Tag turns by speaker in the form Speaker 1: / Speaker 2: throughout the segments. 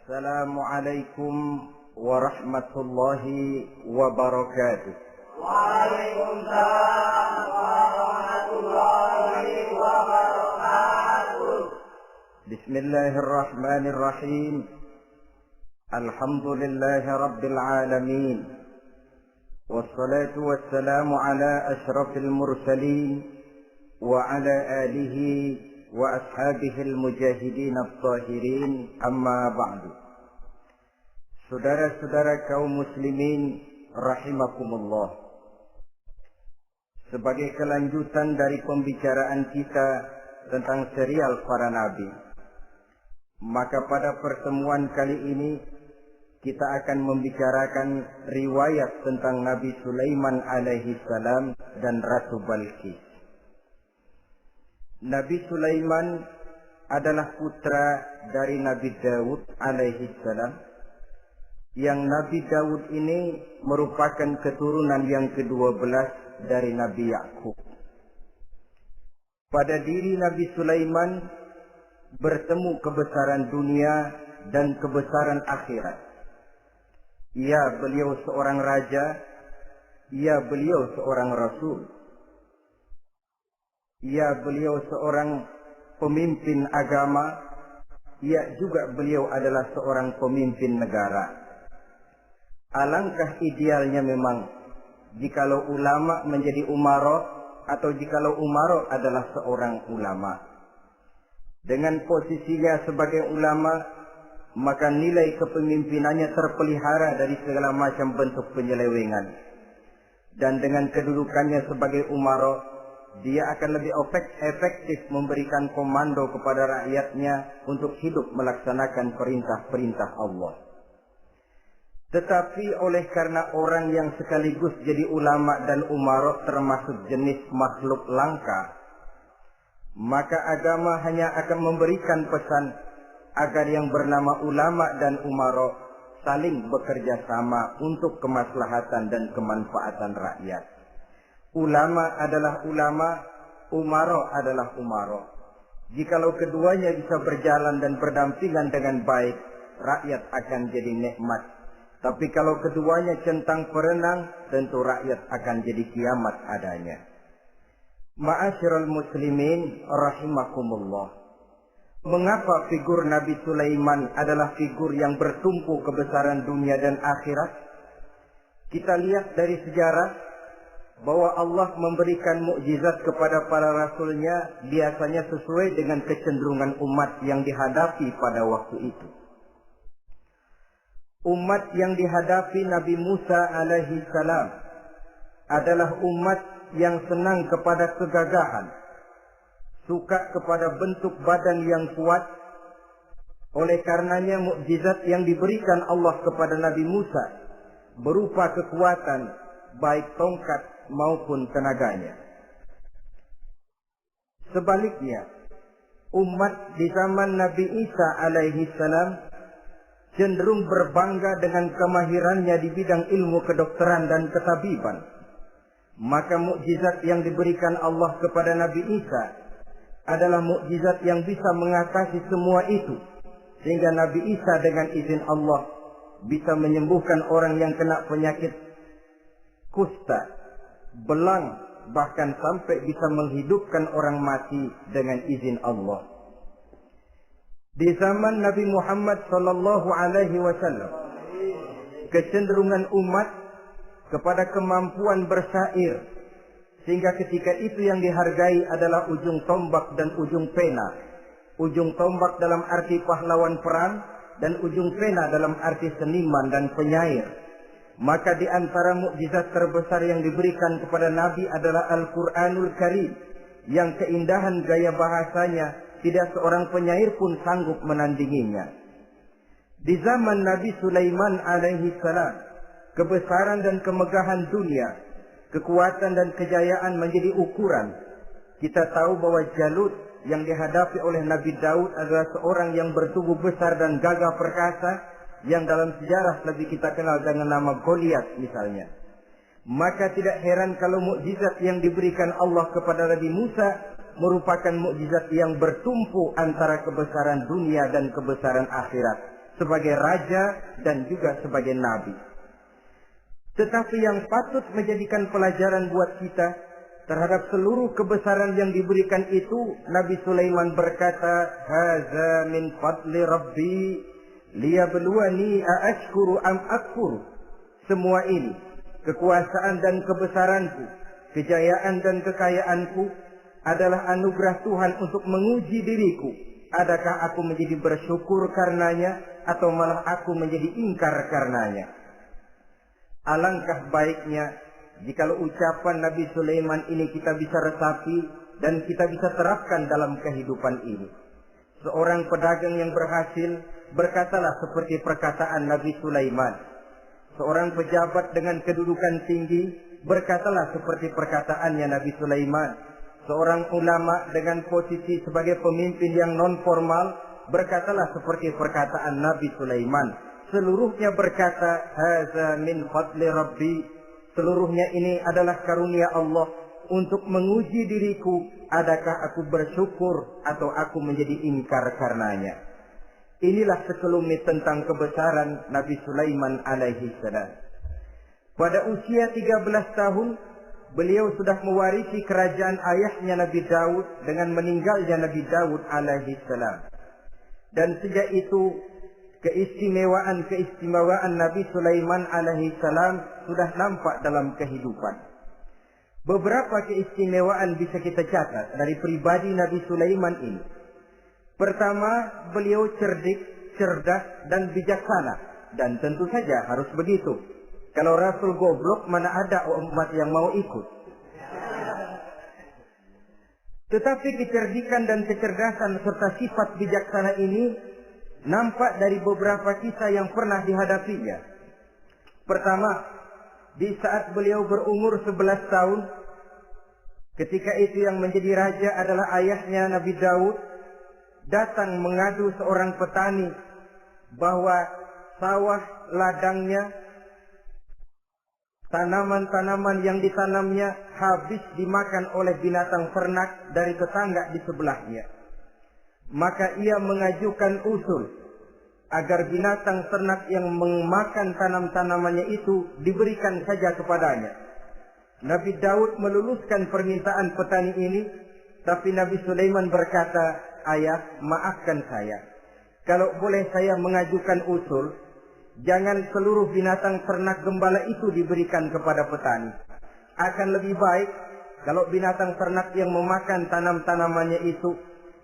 Speaker 1: Assalamualaikum warahmatullahi wabarakatuh.
Speaker 2: Waalaikumsalam warahmatullahi wabarakatuh.
Speaker 1: Bismillahirrahmanirrahim. Alhamdulillahi rabbil alamin. Wassalatu wassalamu ala ashrafil mursalin wa ala alihi wa ashabihil mujahidin at-tahirin, amma ba'du. Saudara-saudara kaum muslimin rahimakumullah, sebagai kelanjutan dari pembicaraan kita tentang serial para nabi, maka pada pertemuan kali ini kita akan membicarakan riwayat tentang Nabi Sulaiman alaihi salam dan Ratu Balqis. Nabi Sulaiman adalah putra dari Nabi Daud alaihi salam, yang Nabi Daud ini merupakan keturunan yang ke-12 dari Nabi Yakub. Pada diri Nabi Sulaiman bertemu kebesaran dunia dan kebesaran akhirat. Ya, beliau seorang raja, ya, beliau seorang rasul, ya, beliau seorang pemimpin agama, ya, juga beliau adalah seorang pemimpin negara. Alangkah idealnya memang jikalau ulama menjadi umaro, atau jikalau umaro adalah seorang ulama. Dengan posisinya sebagai ulama, maka nilai kepemimpinannya terpelihara dari segala macam bentuk penyelewengan. Dan dengan kedudukannya sebagai umaro, dia akan lebih efektif memberikan komando kepada rakyatnya untuk hidup melaksanakan perintah-perintah Allah. Tetapi oleh karena orang yang sekaligus jadi ulama dan umaro termasuk jenis makhluk langka, maka agama hanya akan memberikan pesan agar yang bernama ulama dan umaro saling bekerja sama untuk kemaslahatan dan kemanfaatan rakyat. Ulama adalah ulama, umaro adalah umaro. Jikalau keduanya bisa berjalan dan berdampingan dengan baik, rakyat akan jadi nikmat. Tapi kalau keduanya centang perenang, tentu rakyat akan jadi kiamat adanya. Ma'asyiral muslimin rahimakumullah. Mengapa figur Nabi Sulaiman adalah figur yang bertumpu kebesaran dunia dan akhirat? Kita lihat dari sejarah bahwa Allah memberikan mukjizat kepada para rasulnya biasanya sesuai dengan kecenderungan umat yang dihadapi pada waktu itu. Umat yang dihadapi Nabi Musa alaihi salam adalah umat yang senang kepada kegagahan, suka kepada bentuk badan yang kuat. Oleh karenanya mukjizat yang diberikan Allah kepada Nabi Musa berupa kekuatan baik tongkat maupun tenaganya. Sebaliknya, umat di zaman Nabi Isa alaihi salam cenderung berbangga dengan kemahirannya di bidang ilmu kedokteran dan ketabiban. Maka mukjizat yang diberikan Allah kepada Nabi Isa adalah mukjizat yang bisa mengatasi semua itu, sehingga Nabi Isa dengan izin Allah bisa menyembuhkan orang yang kena penyakit kusta, belang, bahkan sampai bisa menghidupkan orang mati dengan izin Allah. Di zaman Nabi Muhammad sallallahu alaihi wasallam, kecenderungan umat kepada kemampuan bersyair, sehingga ketika itu yang dihargai adalah ujung tombak dan ujung pena. Ujung tombak dalam arti pahlawan perang, dan ujung pena dalam arti seniman dan penyair. Maka di antara mukjizat terbesar yang diberikan kepada Nabi adalah Al-Quranul Karim, yang keindahan gaya bahasanya tidak seorang penyair pun sanggup menandinginya. Di zaman Nabi Sulaiman alaihi salam, kebesaran dan kemegahan dunia, kekuatan dan kejayaan menjadi ukuran. Kita tahu bahwa Jalut yang dihadapi oleh Nabi Daud adalah seorang yang bertubuh besar dan gagah perkasa, yang dalam sejarah lebih kita kenal dengan nama Goliat misalnya. Maka tidak heran kalau mukjizat yang diberikan Allah kepada Nabi Musa merupakan mukjizat yang bertumpu antara kebesaran dunia dan kebesaran akhirat, sebagai raja dan juga sebagai nabi. Tetapi yang patut menjadikan pelajaran buat kita terhadap seluruh kebesaran yang diberikan itu, Nabi Sulaiman berkata, "Haza min fadli Rabbi liyabluwani aashkuru am akfur." Semua ini, kekuasaan dan kebesaranku, kejayaan dan kekayaanku adalah anugerah Tuhan untuk menguji diriku. Adakah aku menjadi bersyukur karenanya atau malah aku menjadi ingkar karenanya? Alangkah baiknya jikalau ucapan Nabi Sulaiman ini kita bisa resapi dan kita bisa terapkan dalam kehidupan ini. Seorang pedagang yang berhasil berkatalah seperti perkataan Nabi Sulaiman. Seorang pejabat dengan kedudukan tinggi berkatalah seperti perkataannya Nabi Sulaiman. Seorang ulama dengan posisi sebagai pemimpin yang non formal berkatalah seperti perkataan Nabi Sulaiman. Seluruhnya berkata, "Haza min fadli Rabbi." Seluruhnya ini adalah karunia Allah untuk menguji diriku, adakah aku bersyukur atau aku menjadi ingkar karenanya. Inilah sekelumit tentang kebesaran Nabi Sulaiman alaihi salam. Pada usia 13 tahun, beliau sudah mewarisi kerajaan ayahnya Nabi Daud dengan meninggalnya Nabi Daud alaihi salam. Dan sejak itu keistimewaan Nabi Sulaiman alaihi salam sudah nampak dalam kehidupan. Beberapa keistimewaan bisa kita catat dari pribadi Nabi Sulaiman ini. Pertama, beliau cerdik, cerdas dan bijaksana, dan tentu saja harus begitu. Kalau Rasul goblok, mana ada umat yang mau ikut. Tetapi kecerdikan dan kecerdasan serta sifat bijaksana ini nampak dari beberapa kisah yang pernah dihadapinya. Pertama, di saat beliau berumur 11 tahun, ketika itu yang menjadi raja adalah ayahnya Nabi Daud, datang mengadu seorang petani bahwa sawah ladangnya, tanaman-tanaman yang ditanamnya habis dimakan oleh binatang ternak dari tetangga di sebelahnya. Maka ia mengajukan usul agar binatang ternak yang memakan tanam-tanamannya itu diberikan saja kepadanya. Nabi Daud meluluskan permintaan petani ini, tapi Nabi Sulaiman berkata, "Ayah, maafkan saya. Kalau boleh saya mengajukan usul, jangan seluruh binatang ternak gembala itu diberikan kepada petani. Akan lebih baik kalau binatang ternak yang memakan tanam-tanamannya itu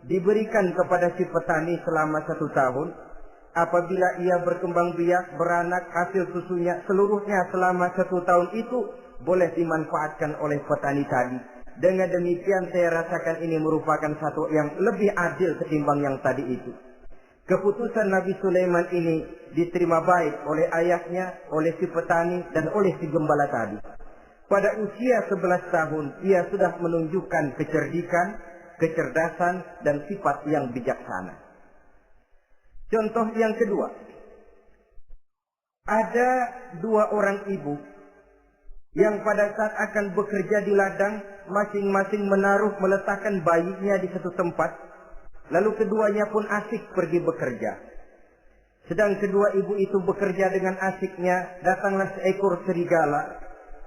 Speaker 1: diberikan kepada si petani selama 1 tahun. Apabila ia berkembang biak, beranak, hasil susunya seluruhnya selama 1 tahun itu boleh dimanfaatkan oleh petani tadi. Dengan demikian saya rasakan ini merupakan satu yang lebih adil ketimbang yang tadi itu." Keputusan Nabi Sulaiman ini diterima baik oleh ayahnya, oleh si petani, dan oleh si gembala tadi. Pada usia 11 tahun, ia sudah menunjukkan kecerdikan, kecerdasan, dan sifat yang bijaksana. Contoh yang kedua, ada 2 orang ibu yang pada saat akan bekerja di ladang, masing-masing meletakkan bayinya di satu tempat, lalu keduanya pun asik pergi bekerja. Sedang kedua ibu itu bekerja dengan asiknya, datanglah seekor serigala,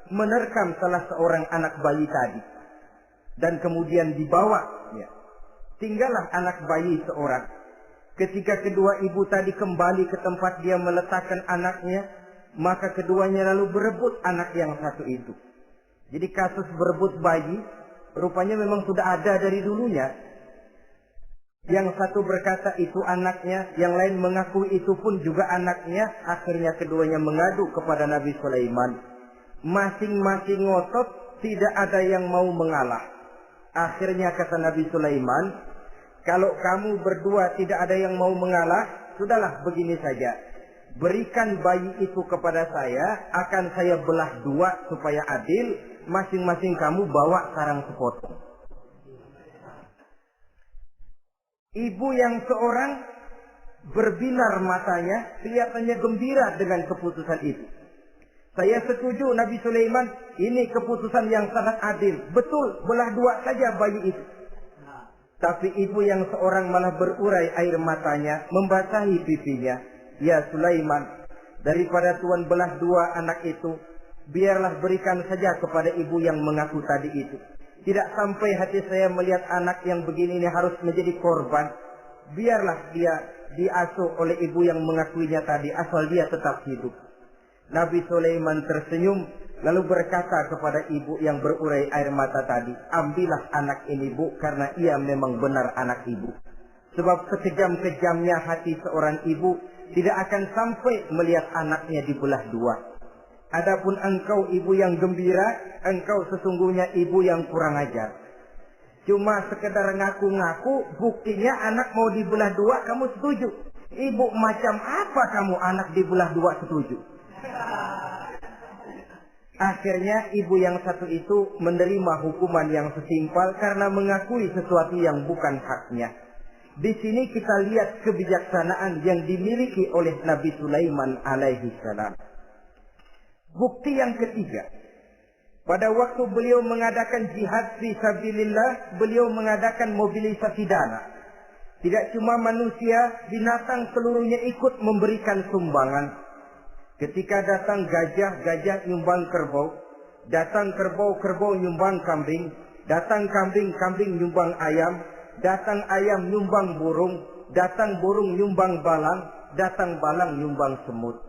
Speaker 1: menerkam salah seorang anak bayi tadi, dan kemudian dibawa. Tinggallah anak bayi seorang. Ketika kedua ibu tadi kembali ke tempat dia meletakkan anaknya, maka keduanya lalu berebut anak yang satu itu. Jadi kasus berebut bayi rupanya memang sudah ada dari dulunya. Yang satu berkata itu anaknya, yang lain mengakui itu pun juga anaknya. Akhirnya keduanya mengadu kepada Nabi Sulaiman. Masing-masing ngotot, tidak ada yang mau mengalah. Akhirnya kata Nabi Sulaiman, "Kalau kamu berdua tidak ada yang mau mengalah, sudahlah begini saja. Berikan bayi itu kepada saya, akan saya belah 2 supaya adil. Masing-masing kamu bawa sarang sepotong." Ibu yang seorang berbinar matanya, kelihatannya gembira dengan keputusan itu. "Saya setuju Nabi Sulaiman, ini keputusan yang sangat adil. Betul, belah 2 saja bayi itu." Tapi ibu yang seorang malah berurai air matanya, membasahi pipinya. "Ya Sulaiman, daripada Tuhan belah dua anak itu, biarlah berikan saja kepada ibu yang mengaku tadi itu. Tidak sampai hati saya melihat anak yang begini ini harus menjadi korban. Biarlah dia diasuh oleh ibu yang mengakuinya tadi, asal dia tetap hidup." Nabi Sulaiman tersenyum, lalu berkata kepada ibu yang berurai air mata tadi, "Ambillah anak ini, Bu, karena ia memang benar anak ibu. Sebab sekejam-kejamnya hati seorang ibu tidak akan sampai melihat anaknya dibelah dua. Adapun engkau ibu yang gembira, engkau sesungguhnya ibu yang kurang ajar. Cuma sekedar ngaku-ngaku, buktinya anak mau dibelah dua kamu setuju. Ibu macam apa kamu anak dibelah dua setuju?" Akhirnya ibu yang satu itu menerima hukuman yang setimpal karena mengakui sesuatu yang bukan haknya. Di sini kita lihat kebijaksanaan yang dimiliki oleh Nabi Sulaiman alaihi salam. Bukti yang ketiga, pada waktu beliau mengadakan jihad fi sabilillah, beliau mengadakan mobilisasi dana. Tidak cuma manusia, binatang seluruhnya ikut memberikan sumbangan. Ketika datang gajah, gajah nyumbang kerbau. Datang kerbau, kerbau nyumbang kambing. Datang kambing, kambing nyumbang ayam. Datang ayam nyumbang burung. Datang burung nyumbang balang. Datang balang nyumbang semut.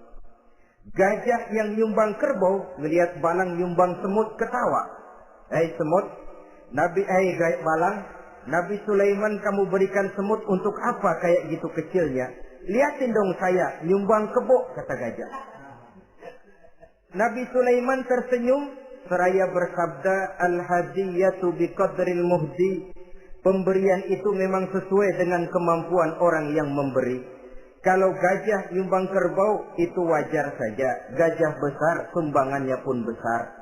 Speaker 1: Gajah yang nyumbang kerbau melihat balang nyumbang semut ketawa. "Hei semut, balang, Nabi Sulaiman kamu berikan semut untuk apa kayak gitu kecilnya? Lihatin dong saya nyumbang kebo," kata gajah. Nabi Sulaiman tersenyum seraya bersabda, "Al-hadiyatu biqadril muhdi." Pemberian itu memang sesuai dengan kemampuan orang yang memberi. Kalau gajah nyumbang kerbau itu wajar saja. Gajah besar sumbangannya pun besar.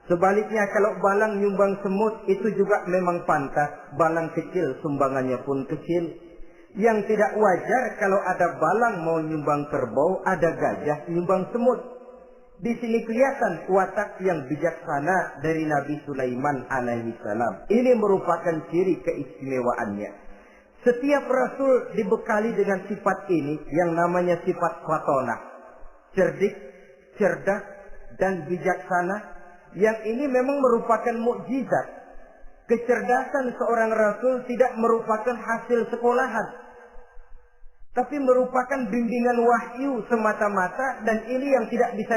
Speaker 1: Sebaliknya kalau balang nyumbang semut itu juga memang pantas. Balang kecil sumbangannya pun kecil. Yang tidak wajar kalau ada balang mau nyumbang kerbau, ada gajah nyumbang semut. Di sini kelihatan watak yang bijaksana dari Nabi Sulaiman alaihi salam. Ini merupakan ciri keistimewaannya. Setiap rasul dibekali dengan sifat ini yang namanya sifat fatonah. Cerdik, cerdas, dan bijaksana. Yang ini memang merupakan mukjizat. Kecerdasan seorang rasul tidak merupakan hasil sekolahan, tapi merupakan bimbingan wahyu semata-mata, dan ini yang tidak bisa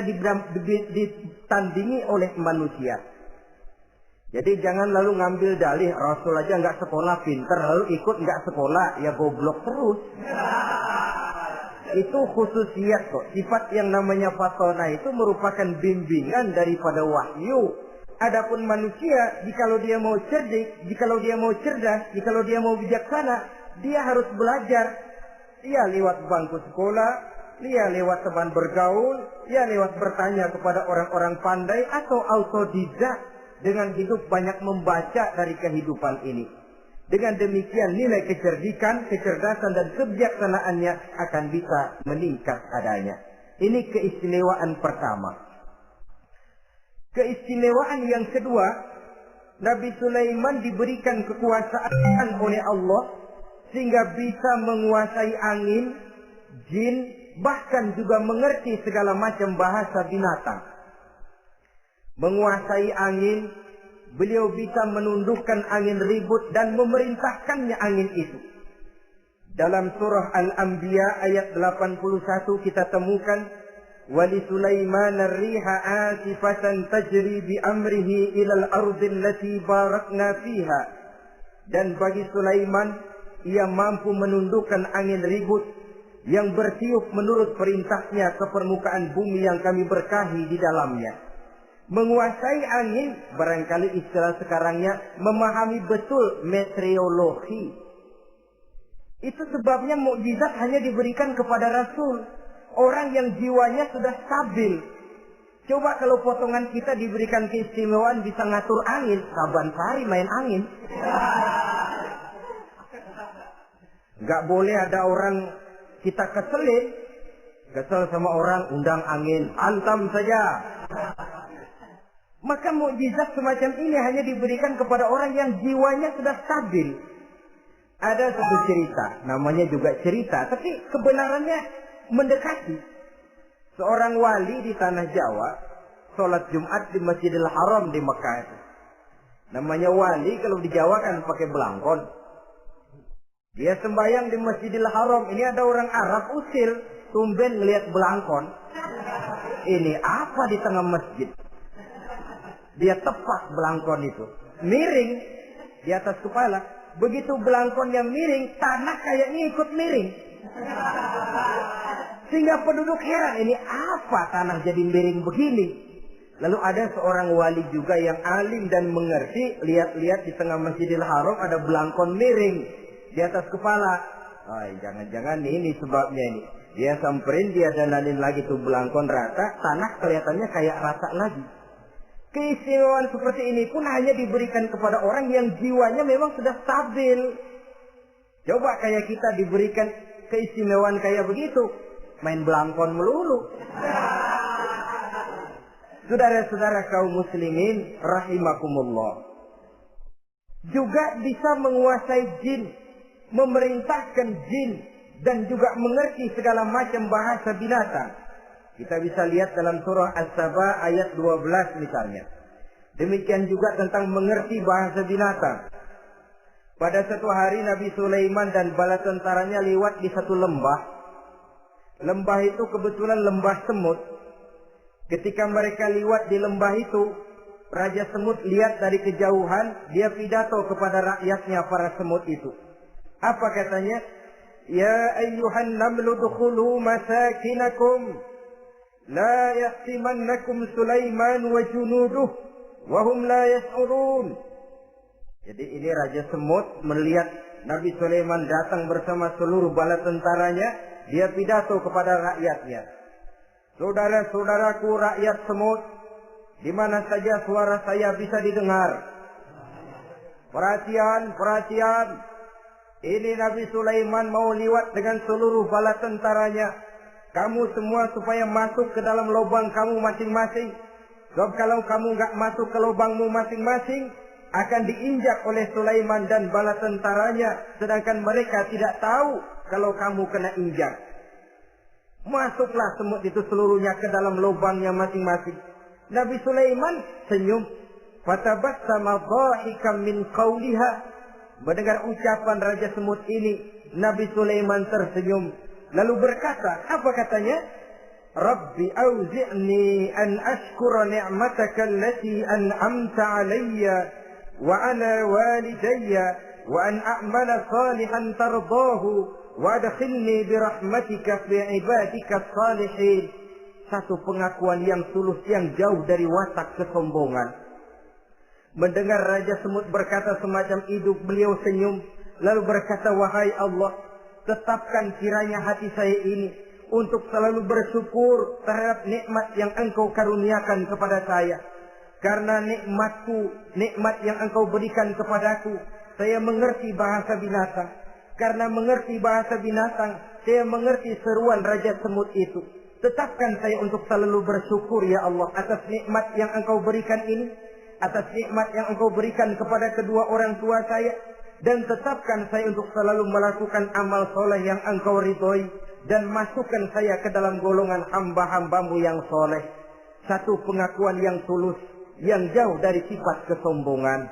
Speaker 1: ditandingi oleh manusia. Jadi jangan lalu ngambil dalih Rasul aja nggak sekolah pinter, lalu ikut nggak sekolah, ya goblok terus. Itu khususiyat kok. Sifat yang namanya fatona itu merupakan bimbingan daripada wahyu. Adapun manusia, jikalau dia mau cerdik, jikalau dia mau cerdas, jikalau dia mau bijaksana, dia harus belajar. Ia lewat bangku sekolah, ia lewat teman bergaul, ia lewat bertanya kepada orang-orang pandai, atau autodidak dengan hidup banyak membaca dari kehidupan ini. Dengan demikian nilai kecerdikan, kecerdasan, dan kebijaksanaannya akan bisa meningkat adanya. Ini keistimewaan pertama. Keistimewaan yang kedua, Nabi Sulaiman diberikan kekuasaan oleh Allah sehingga bisa menguasai angin, jin, bahkan juga mengerti segala macam bahasa binatang. Menguasai angin, beliau bisa menundukkan angin ribut dan memerintahkannya angin itu. Dalam surah Al-Anbiya ayat 81 kita temukan, "Wali Sulaiman ar-riha asifatan tajri bi amrihi ila al-ardi allati barakna fiha." Dan bagi Sulaiman, ia mampu menundukkan angin ribut yang bertiup menurut perintahnya ke permukaan bumi yang kami berkahi di dalamnya. Menguasai angin, barangkali istilah sekarangnya, memahami betul meteorologi. Itu sebabnya mukjizat hanya diberikan kepada Rasul, orang yang jiwanya sudah stabil. Coba kalau potongan kita diberikan keistimewaan bisa ngatur angin, saban sehari main angin. Gak boleh ada orang kita kesel sama orang, undang angin, hantam saja. Maka mukjizat semacam ini hanya diberikan kepada orang yang jiwanya sudah stabil. Ada satu cerita, namanya juga cerita, tapi kebenarannya mendekati. Seorang wali di tanah Jawa sholat Jumat di Masjidil Haram di Mekah itu. Namanya wali kalau di Jawa kan pakai belangkon. Dia sembahyang di Masjidil Haram. Ini ada orang Arab usil, tumben ngelihat belangkon. Ini apa di tengah masjid? Dia tepak belangkon itu, miring di atas kepala. Begitu belangkonnya miring, tanah kayaknya ikut miring. Sehingga penduduk heran, ini apa tanah jadi miring begini? Lalu ada seorang wali juga yang alim dan mengerti, lihat-lihat di tengah Masjidil Haram ada belangkon miring di atas kepala. Jangan-jangan ini sebabnya ini. Dia samperin, dia dandanin lagi tuh belangkon rata, tanah kelihatannya kayak rata lagi. Keistimewaan seperti ini pun hanya diberikan kepada orang yang jiwanya memang sudah stabil. Coba kayak kita diberikan keistimewaan kayak begitu, main belangkon melulu. Saudara-saudara kaum muslimin rahimakumullah, juga bisa menguasai jin, memerintahkan jin, dan juga mengerti segala macam bahasa binatang. Kita bisa lihat dalam surah As-Saba ayat 12 misalnya. Demikian juga tentang mengerti bahasa binatang. Pada satu hari Nabi Sulaiman dan bala tentaranya lewat di satu lembah. Lembah itu kebetulan lembah semut. Ketika mereka lewat di lembah itu, Raja Semut lihat dari kejauhan, dia pidato kepada rakyatnya para semut itu. Apa katanya? Ya ayyuhan namlu dukhulu masakinakum. La yahtimannakum Sulaiman wa junuduh wahum la yash'urun. Jadi ini Raja Semut melihat Nabi Sulaiman datang bersama seluruh bala tentaranya, dia pidato kepada rakyatnya. Saudara-saudaraku rakyat Semut, di mana saja suara saya bisa didengar. Perhatian, perhatian. Ini Nabi Sulaiman mau lewat dengan seluruh bala tentaranya. Kamu semua supaya masuk ke dalam lubang kamu masing-masing. Sebab kalau kamu nggak masuk ke lubangmu masing-masing, akan diinjak oleh Sulaiman dan bala tentaranya. Sedangkan mereka tidak tahu kalau kamu kena injak. Masuklah semut itu seluruhnya ke dalam lubangnya masing-masing. Nabi Sulaiman senyum. Fatabassama dhahikan min qawliha. Mendengar ucapan Raja Semut ini, Nabi Sulaiman tersenyum. Lalu berkata, apa katanya? Rabbi auzi'ni an ashkura ni'mataka allati an'amta alayya wa ala walidayya wa an a'mala salihan tardahu wa adkhilni birahmatika fi ibadika salihin. Satu pengakuan yang tulus yang jauh dari watak kesombongan. Mendengar Raja Semut berkata semacam itu, beliau senyum lalu berkata, wahai Allah, tetapkan kiranya hati saya ini untuk selalu bersyukur terhadap nikmat yang Engkau karuniakan kepada saya. Karena nikmat yang Engkau berikan kepadaku, saya mengerti bahasa binatang. Karena mengerti bahasa binatang, saya mengerti seruan Raja Semut itu. Tetapkan saya untuk selalu bersyukur ya Allah atas nikmat yang Engkau berikan ini, atas nikmat yang Engkau berikan kepada kedua orang tua saya. Dan tetapkan saya untuk selalu melakukan amal soleh yang Engkau ridhoi. Dan masukkan saya ke dalam golongan hamba-hambamu yang soleh. Satu pengakuan yang tulus, yang jauh dari sifat kesombongan.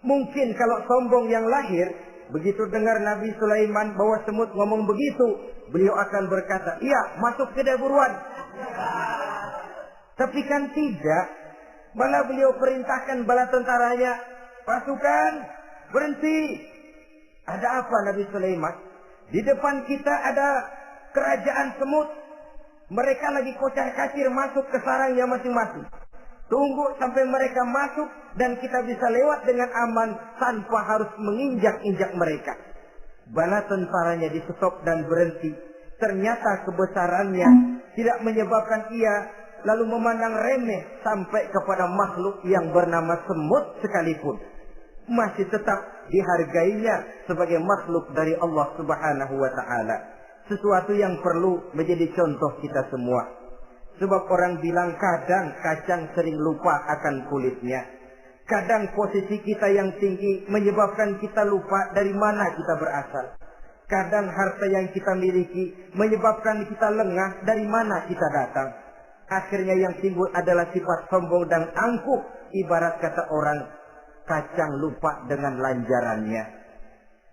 Speaker 1: Mungkin kalau sombong yang lahir, begitu dengar Nabi Sulaiman bahwa semut ngomong begitu, beliau akan berkata, iya masuk ke buruan. Tapi kan tidak. Malah beliau perintahkan bala tentaranya, pasukan berhenti. Ada apa Nabi Sulaiman? Di depan kita ada kerajaan semut. Mereka lagi kocar-kacir masuk ke sarangnya masing-masing. Tunggu sampai mereka masuk dan kita bisa lewat dengan aman tanpa harus menginjak-injak mereka. Bala tentaranya di-stop dan berhenti. Ternyata kebesarannya tidak menyebabkan ia lalu memandang remeh sampai kepada makhluk yang bernama semut sekalipun. Masih tetap dihargainya sebagai makhluk dari Allah Subhanahu wa ta'ala. Sesuatu yang perlu menjadi contoh kita semua. Sebab orang bilang kadang kacang sering lupa akan kulitnya. Kadang posisi kita yang tinggi menyebabkan kita lupa dari mana kita berasal. Kadang harta yang kita miliki menyebabkan kita lengah dari mana kita datang. Akhirnya yang timbul adalah sifat sombong dan angkuh. Ibarat kata orang, kacang lupa dengan lanjarannya.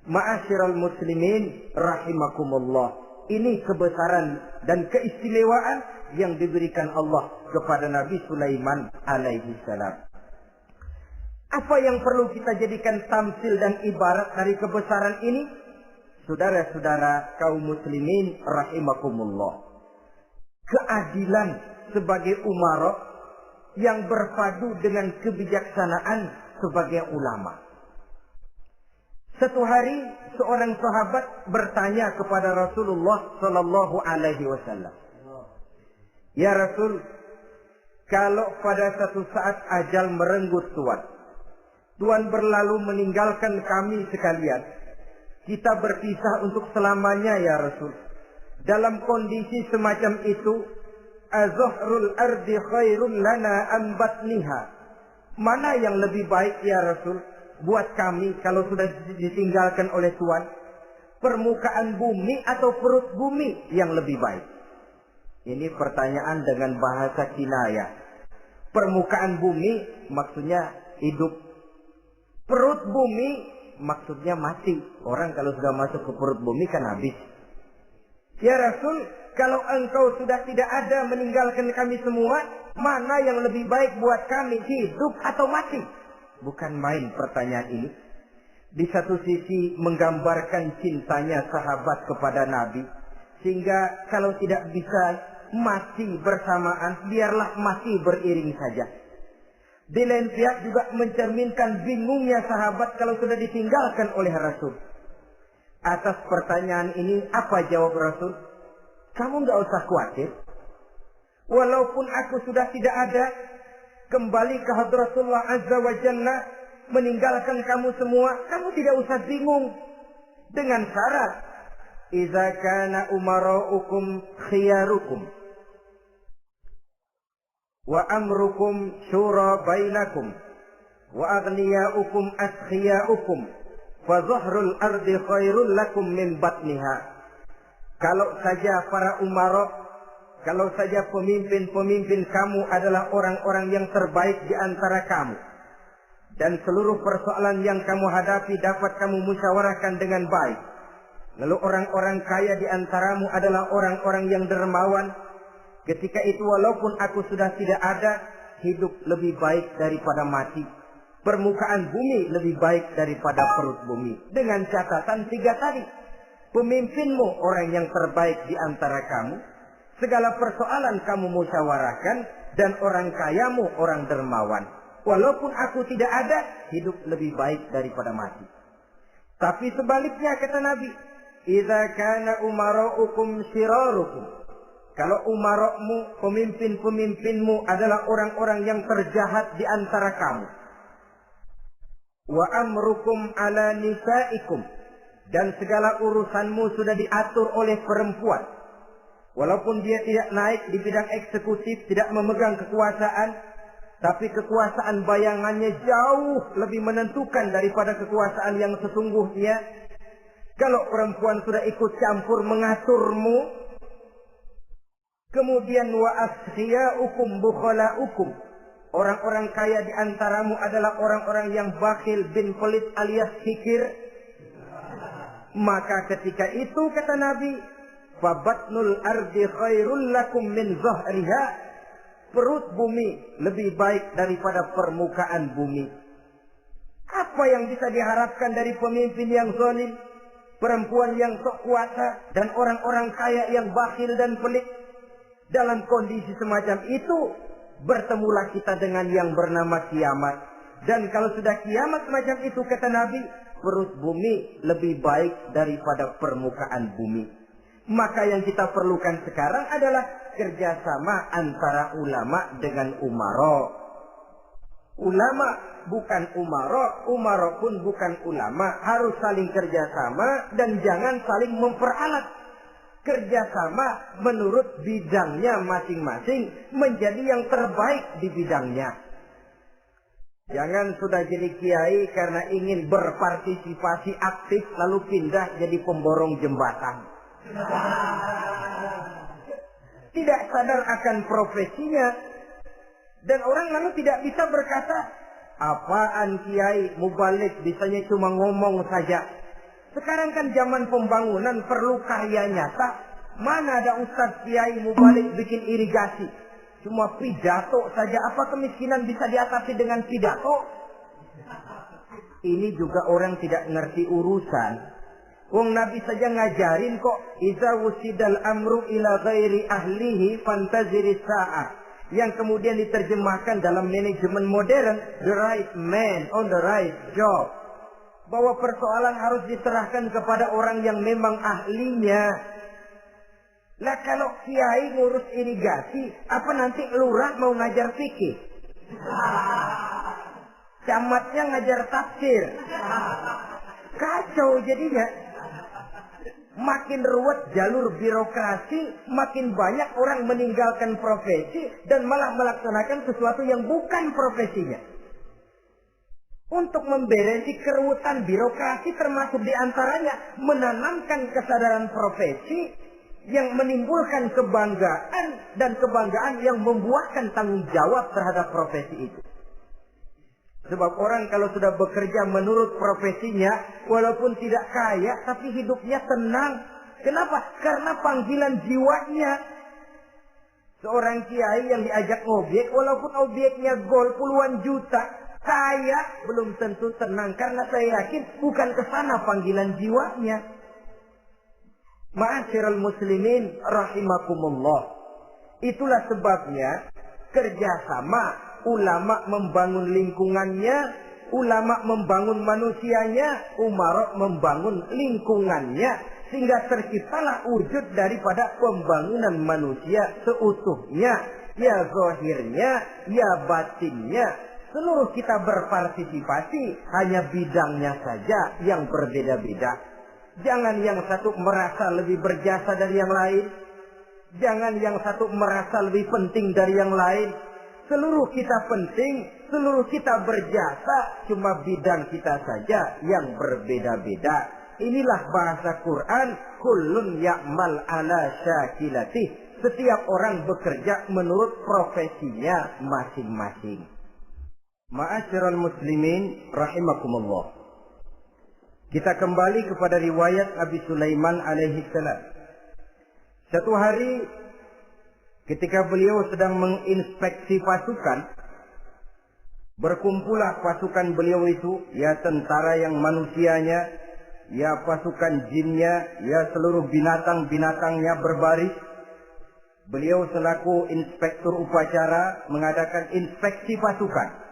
Speaker 1: Ma'asyiral muslimin rahimakumullah. Ini kebesaran dan keistimewaan yang diberikan Allah kepada Nabi Sulaiman alaihi salam. Apa yang perlu kita jadikan tamsil dan ibarat dari kebesaran ini? Saudara-saudara kaum muslimin rahimakumullah. Keadilan sebagai umara yang berpadu dengan kebijaksanaan sebagai ulama. Satu hari seorang sahabat bertanya kepada Rasulullah sallallahu alaihi wasallam, "Ya Rasul, kalau pada satu saat ajal merenggut Tuhan berlalu meninggalkan kami sekalian, kita berpisah untuk selamanya ya Rasul. Dalam kondisi semacam itu, azuhrul ardi khairun lana am batniha. Mana yang lebih baik ya Rasul buat kami kalau sudah ditinggalkan oleh Tuhan? Permukaan bumi atau perut bumi yang lebih baik?" Ini pertanyaan dengan bahasa kinayah. Permukaan bumi maksudnya hidup. Perut bumi maksudnya mati. Orang kalau sudah masuk ke perut bumi kan habis. "Ya Rasul, kalau engkau sudah tidak ada meninggalkan kami semua, mana yang lebih baik buat kami, hidup atau mati?" Bukan main pertanyaan ini. Di satu sisi menggambarkan cintanya sahabat kepada Nabi. Sehingga kalau tidak bisa mati bersamaan, biarlah mati beriring saja. Di lain pihak juga mencerminkan bingungnya sahabat kalau sudah ditinggalkan oleh Rasul. Atas pertanyaan ini apa jawab Rasul? "Kamu gak usah khawatir. Walaupun aku sudah tidak ada, kembali ke Hadratullah Azza wa Jalla, meninggalkan kamu semua, kamu tidak usah bingung. Dengan syarat, idza kana umara'ukum khiyarukum wa amrukum syura bainakum wa aghniyaukum askhiyaukum fa zahrul ardi khairul lakum min batniha." Kalau saja para umara, kalau saja pemimpin-pemimpin kamu adalah orang-orang yang terbaik di antara kamu, dan seluruh persoalan yang kamu hadapi dapat kamu musyawarahkan dengan baik, lalu orang-orang kaya di antaramu adalah orang-orang yang dermawan, ketika itu walaupun aku sudah tidak ada, hidup lebih baik daripada mati. Permukaan bumi lebih baik daripada perut bumi. Dengan catatan 3 tadi. Pemimpinmu orang yang terbaik di antara kamu, segala persoalan kamu musyawarahkan, dan orang kayamu orang dermawan. Walaupun aku tidak ada, hidup lebih baik daripada mati. Tapi sebaliknya kata Nabi, idza kana umara'ukum syirarukum. Kalau umara'mu, pemimpin-pemimpinmu adalah orang-orang yang terjahat di antara kamu. Wa amrukum ala nisaikum. Dan segala urusanmu sudah diatur oleh perempuan. Walaupun dia tidak naik di bidang eksekutif, tidak memegang kekuasaan, tapi kekuasaan bayangannya jauh lebih menentukan daripada kekuasaan yang sesungguhnya. Kalau perempuan sudah ikut campur mengaturmu, kemudian wa askhiyaukum bukhalaukum. Orang-orang kaya di antaramu adalah orang-orang yang bakhil bin pelit alias kikir. Maka ketika itu kata Nabi, fabatnul ardi khairul lakum min zahriha. Perut bumi lebih baik daripada permukaan bumi. Apa yang bisa diharapkan dari pemimpin yang zalim, perempuan yang sok kuasa, dan orang-orang kaya yang bakhil dan pelit? Dalam kondisi semacam itu, bertemulah kita dengan yang bernama kiamat. Dan kalau sudah kiamat semacam itu kata Nabi, perut bumi lebih baik daripada permukaan bumi. Maka yang kita perlukan sekarang adalah kerjasama antara ulama dengan umara. Ulama bukan umara, umara pun bukan ulama. Harus saling kerjasama dan jangan saling memperalat. Kerjasama menurut bidangnya masing-masing menjadi yang terbaik di bidangnya. Jangan sudah jadi kiai karena ingin berpartisipasi aktif lalu pindah jadi pemborong jembatan. Tidak sadar akan profesinya. Dan orang lalu tidak bisa berkata, apaan kiai mubalik bisanya cuma ngomong saja. Sekarang kan zaman pembangunan perlu karya nyata. Mana ada ustadz kiai mubalik bikin irigasi. Cuma pidato saja. Apa kemiskinan bisa diatasi dengan pidato? Ini juga orang tidak ngerti urusan. Wong Nabi saja ngajarin kok. Iza wusidal amru ila ghairi ahlihi fantaziri sa'ah. Yang kemudian diterjemahkan dalam manajemen modern. The right man on the right job. Bahwa persoalan harus diserahkan kepada orang yang memang ahlinya. Lah kalau kiai ngurus irigasi, apa nanti lurah mau ngajar fikih? Camatnya ngajar tafsir. Kacau jadinya. Makin ruwet jalur birokrasi, makin banyak orang meninggalkan profesi dan malah melaksanakan sesuatu yang bukan profesinya. Untuk memberesi keruwetan birokrasi termasuk diantaranya menanamkan kesadaran profesi yang menimbulkan kebanggaan dan kebanggaan yang membuahkan tanggung jawab terhadap profesi itu. Sebab orang kalau sudah bekerja menurut profesinya, walaupun tidak kaya, tapi hidupnya tenang. Kenapa? Karena panggilan jiwanya. Seorang kiai yang diajak objek, walaupun objeknya gol puluhan juta, kaya belum tentu tenang. Karena saya yakin bukan ke sana panggilan jiwanya. Ma'asyiral muslimin rahimakumullah. Itulah sebabnya kerjasama ulama membangun lingkungannya, ulama membangun manusianya, umarok membangun lingkungannya, sehingga terciptalah wujud daripada pembangunan manusia seutuhnya, ya zahirnya, ya batinnya. Seluruh kita berpartisipasi, hanya bidangnya saja yang berbeda-beda. Jangan yang satu merasa lebih berjasa dari yang lain. Jangan yang satu merasa lebih penting dari yang lain. Seluruh kita penting, seluruh kita berjasa. Cuma bidang kita saja yang berbeda-beda. Inilah bahasa Quran. Kullun ya'mal ala syakilatih. Setiap orang bekerja menurut profesinya masing-masing. Ma'asyiral muslimin rahimakumullah. Kita kembali kepada riwayat Abi Sulaiman alaihi salam. Satu hari ketika beliau sedang menginspeksi pasukan, berkumpullah pasukan beliau itu, ya tentara yang manusianya, ya pasukan jinnya, ya seluruh binatang-binatangnya berbaris. Beliau selaku inspektur upacara mengadakan inspeksi pasukan.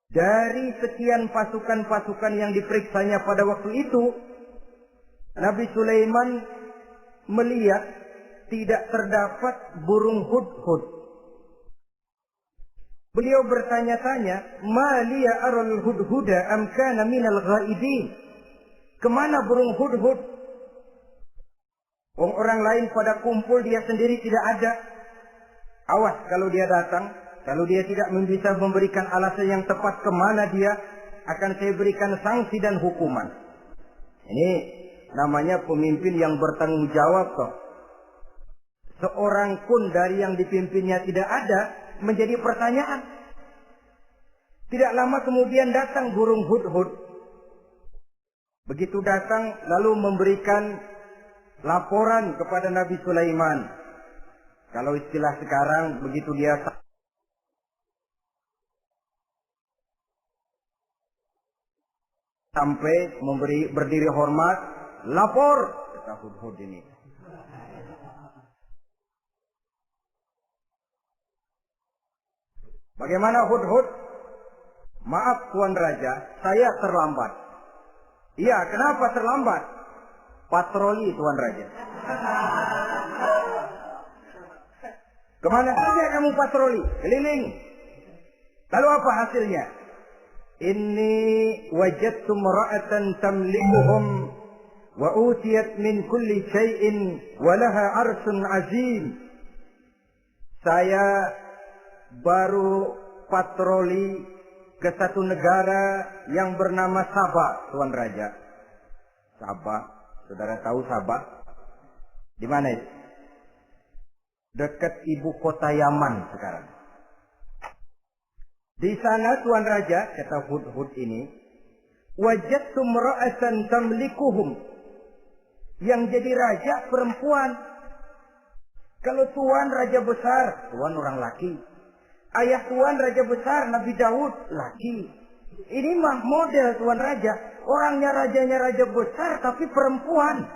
Speaker 1: Dari sekian pasukan-pasukan yang diperiksanya pada waktu itu, Nabi Sulaiman melihat tidak terdapat burung hudhud. Beliau bertanya-tanya, "Ma liya aral hudhuda am kana minal ghaibin?" Kemana burung hudhud? Orang lain pada kumpul, dia sendiri tidak ada. Awas kalau dia datang. Kalau dia tidak bisa memberikan alasan yang tepat kemana dia, akan saya berikan sanksi dan hukuman. Ini namanya pemimpin yang bertanggung jawab toh. Seorang pun dari yang dipimpinnya tidak ada, menjadi pertanyaan. Tidak lama kemudian datang burung hudhud. Begitu datang lalu memberikan laporan kepada Nabi Sulaiman. Kalau istilah sekarang begitu dia sampai berdiri hormat, lapor, kata hudhud ini. Bagaimana hudhud? Maaf Tuan Raja, saya terlambat. Iya, kenapa terlambat? Patroli Tuan Raja. Kemana saja kamu patroli? Keliling. Lalu apa hasilnya? Inni wajadtu mar'atan tamlikuhum wa utiyat min kulli syai'in wa laha arsun azim. Saya baru berpatroli ke satu negara yang bernama Sabah, Tuan Raja. Sabah, saudara tahu Sabah? Di mana itu? Dekat ibu kota Yaman sekarang. Di sana Tuan Raja, kata Hudhud ini, wajadtum ra'atan tamlikuhum. Yang jadi raja perempuan. Kalau tuan raja besar, tuan orang laki. Ayah tuan raja besar, Nabi Daud, laki. Ini mah model tuan raja. Orangnya rajanya raja besar, tapi perempuan.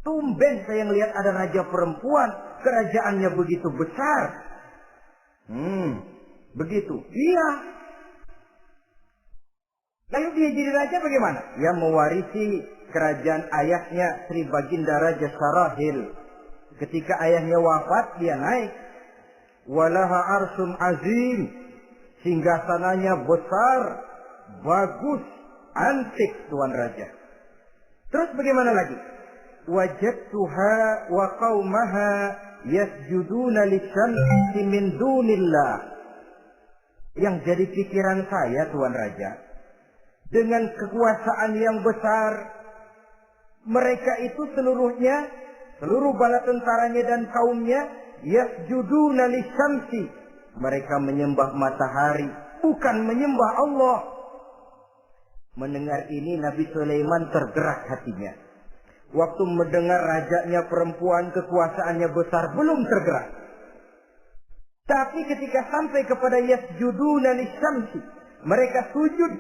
Speaker 1: Tumben saya ngelihat ada raja perempuan. Kerajaannya begitu besar. Begitu. Iya. Lalu dia jadi raja bagaimana? Dia mewarisi kerajaan ayahnya Sri Baginda Raja Sarahil. Ketika ayahnya wafat, dia naik. Walaha arsun azim. Singgasananya besar, bagus, antik tuan raja. Terus bagaimana lagi? Wajadtuha wa qaumaha yasjuduna lisyamsi min dunillah. Yang jadi pikiran saya tuan raja, dengan kekuasaan yang besar, mereka itu seluruhnya, seluruh bala tentaranya dan kaumnya, yasjuduna lisyamsi. Mereka menyembah matahari, bukan menyembah Allah. Mendengar ini Nabi Sulaiman tergerak hatinya. Waktu mendengar rajanya perempuan, kekuasaannya besar, belum tergerak. Tapi ketika sampai kepada yasjuduna lisyamsi, mereka sujud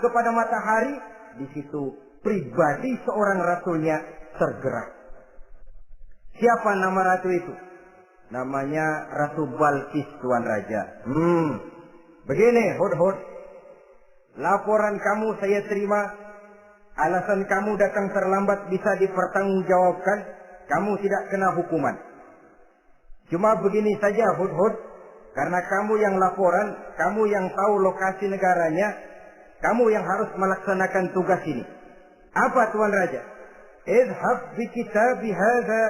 Speaker 1: kepada matahari, di situ pribadi seorang rasulnya tergerak. Siapa nama ratu itu? Namanya Ratu Balkis tuan raja. Begini Hudhud, laporan kamu saya terima. Alasan kamu datang terlambat bisa dipertanggungjawabkan. Kamu tidak kena hukuman. Cuma begini saja Hudhud, karena kamu yang laporan, kamu yang tahu lokasi negaranya, kamu yang harus melaksanakan tugas ini. Apa tuan raja? Idhab bi kitabi hadza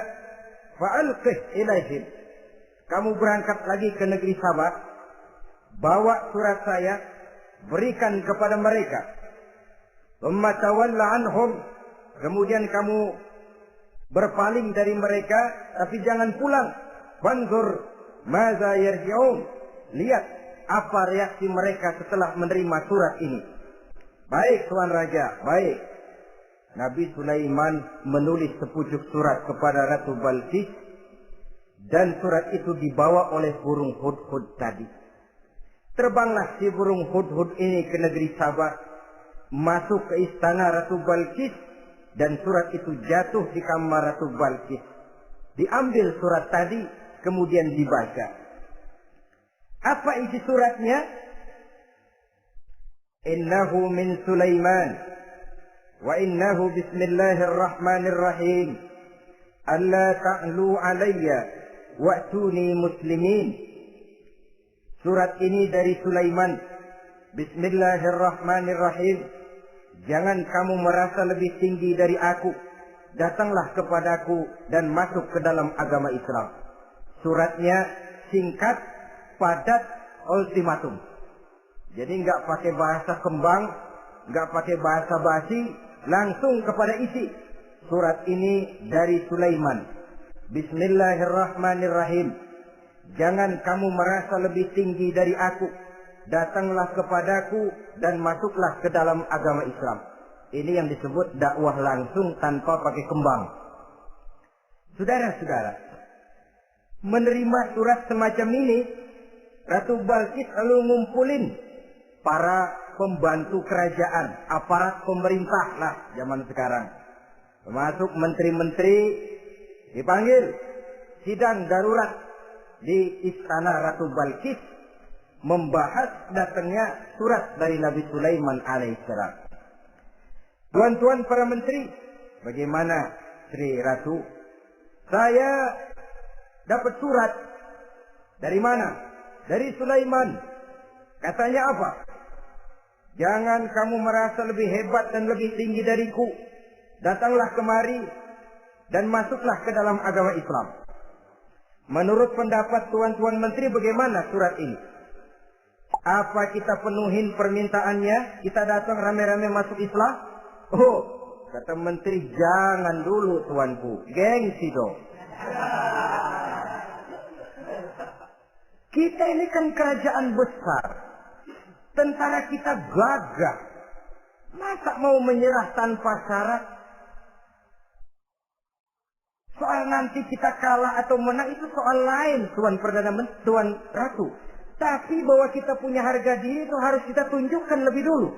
Speaker 1: fa'alqih ilaihim. Kamu berangkat lagi ke negeri Sabah, bawa surat saya, berikan kepada mereka. Thumma tawalla anhum. Kemudian kamu berpaling dari mereka, tapi jangan pulang. Fanzur madza yarji'un. Lihat apa reaksi mereka setelah menerima surat ini. Baik tuan raja, baik. Nabi Sulaiman menulis sepucuk surat kepada Ratu Balkis, dan surat itu dibawa oleh burung Hudhud tadi. Terbanglah si burung Hudhud ini ke negeri Sabah, masuk ke istana Ratu Balkis, dan surat itu jatuh di kamar Ratu Balkis. Diambil surat tadi, kemudian dibaca. Apa isi suratnya? Innahu min Sulaiman, wa innahu bismillahirrahmanirrahim. Alla ta'lu alayya wa'tuni muslimin. Surat ini dari Sulaiman. Bismillahirrahmanirrahim. Jangan kamu merasa lebih tinggi dari aku. Datanglah kepadaku dan masuk ke dalam agama Islam. Suratnya singkat, padat, ultimatum. Jadi enggak pakai bahasa kembang, enggak pakai bahasa basi, langsung kepada isi. Surat ini dari Sulaiman. Bismillahirrahmanirrahim. Jangan kamu merasa lebih tinggi dari aku. Datanglah kepadaku dan masuklah ke dalam agama Islam. Ini yang disebut dakwah langsung tanpa pakai kembang. Saudara-saudara, menerima surat semacam ini, Ratu Balkis lalu ngumpulin para pembantu kerajaan, aparat pemerintah lah zaman sekarang. Termasuk menteri-menteri dipanggil sidang darurat di istana Ratu Balkis, membahas datangnya surat dari Nabi Sulaiman alaihissalam. Tuan-tuan para menteri, bagaimana Sri Ratu? Saya dapat surat. Dari mana? Dari Sulaiman. Katanya apa? Jangan kamu merasa lebih hebat dan lebih tinggi dariku. Datanglah kemari dan masuklah ke dalam agama Islam. Menurut pendapat tuan-tuan menteri, bagaimana surat ini? Apa kita penuhin permintaannya? Kita datang rame-rame masuk Islam? Oh, kata menteri, jangan dulu tuanku, gengsi dong. Kita ini kan kerajaan besar, tentara kita gagah, masa mau menyerah tanpa syarat? Soal nanti kita kalah atau menang itu soal lain, Tuan Perdana Menteri, Tuan Ratu. Tapi bahwa kita punya harga diri itu harus kita tunjukkan lebih dulu.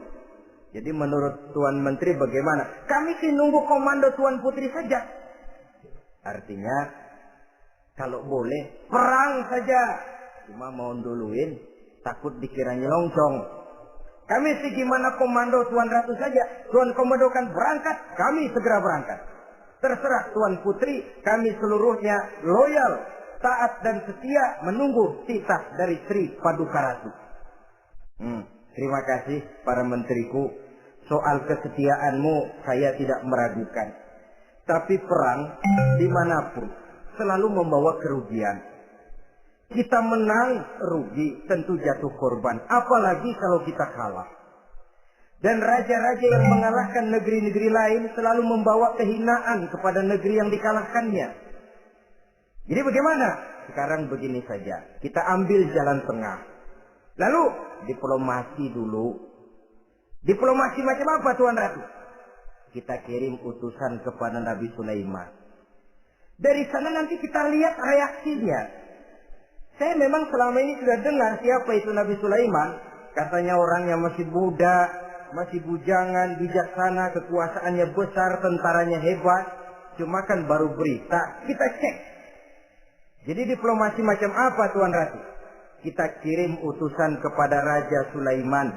Speaker 1: Jadi menurut Tuan Menteri bagaimana? Kami sih nunggu komando Tuan Putri saja. Artinya, kalau boleh, perang saja. Cuma mau duluin, takut dikira nyelongcong. Kami sih gimana komando Tuan Ratu saja. Tuan komandokan berangkat, kami segera berangkat. Terserah Tuan Putri, kami seluruhnya loyal, taat dan setia menunggu titah dari Sri Paduka Ratu. Terima kasih para menteriku. Soal kesetiaanmu saya tidak meragukan. Tapi perang dimanapun selalu membawa kerugian. Kita menang rugi, tentu jatuh korban. Apalagi kalau kita kalah. Dan raja-raja yang mengalahkan negeri-negeri lain selalu membawa kehinaan kepada negeri yang dikalahkannya. Jadi bagaimana? Sekarang begini saja. Kita ambil jalan tengah. Lalu diplomasi dulu. Diplomasi macam apa Tuan Ratu? Kita kirim utusan kepada Nabi Sulaiman. Dari sana nanti kita lihat reaksinya. Saya memang selama ini sudah dengar siapa itu Nabi Sulaiman. Katanya orang yang masih muda, masih bujangan, bijaksana, kekuasaannya besar, tentaranya hebat. Cuma kan baru berita, kita cek. Jadi diplomasi macam apa Tuan Ratu? Kita kirim utusan kepada Raja Sulaiman.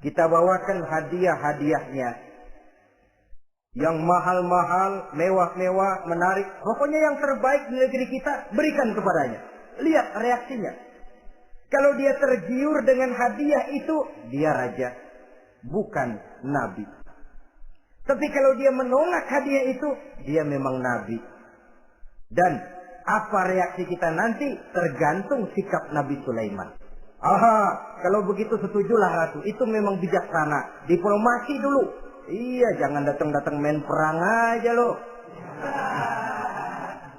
Speaker 1: Kita bawakan hadiah-hadiahnya. Yang mahal-mahal, mewah-mewah, menarik. Pokoknya yang terbaik di negeri kita, berikan kepadanya. Lihat reaksinya. Kalau dia tergiur dengan hadiah itu, dia raja. Bukan nabi. Tapi kalau dia menolak hadiah itu, dia memang nabi. Dan apa reaksi kita nanti tergantung sikap Nabi Sulaiman. Aha, kalau begitu setujulah Ratu. Itu memang bijaksana. Diplomasi dulu. Iya, jangan datang-datang main perang aja loh.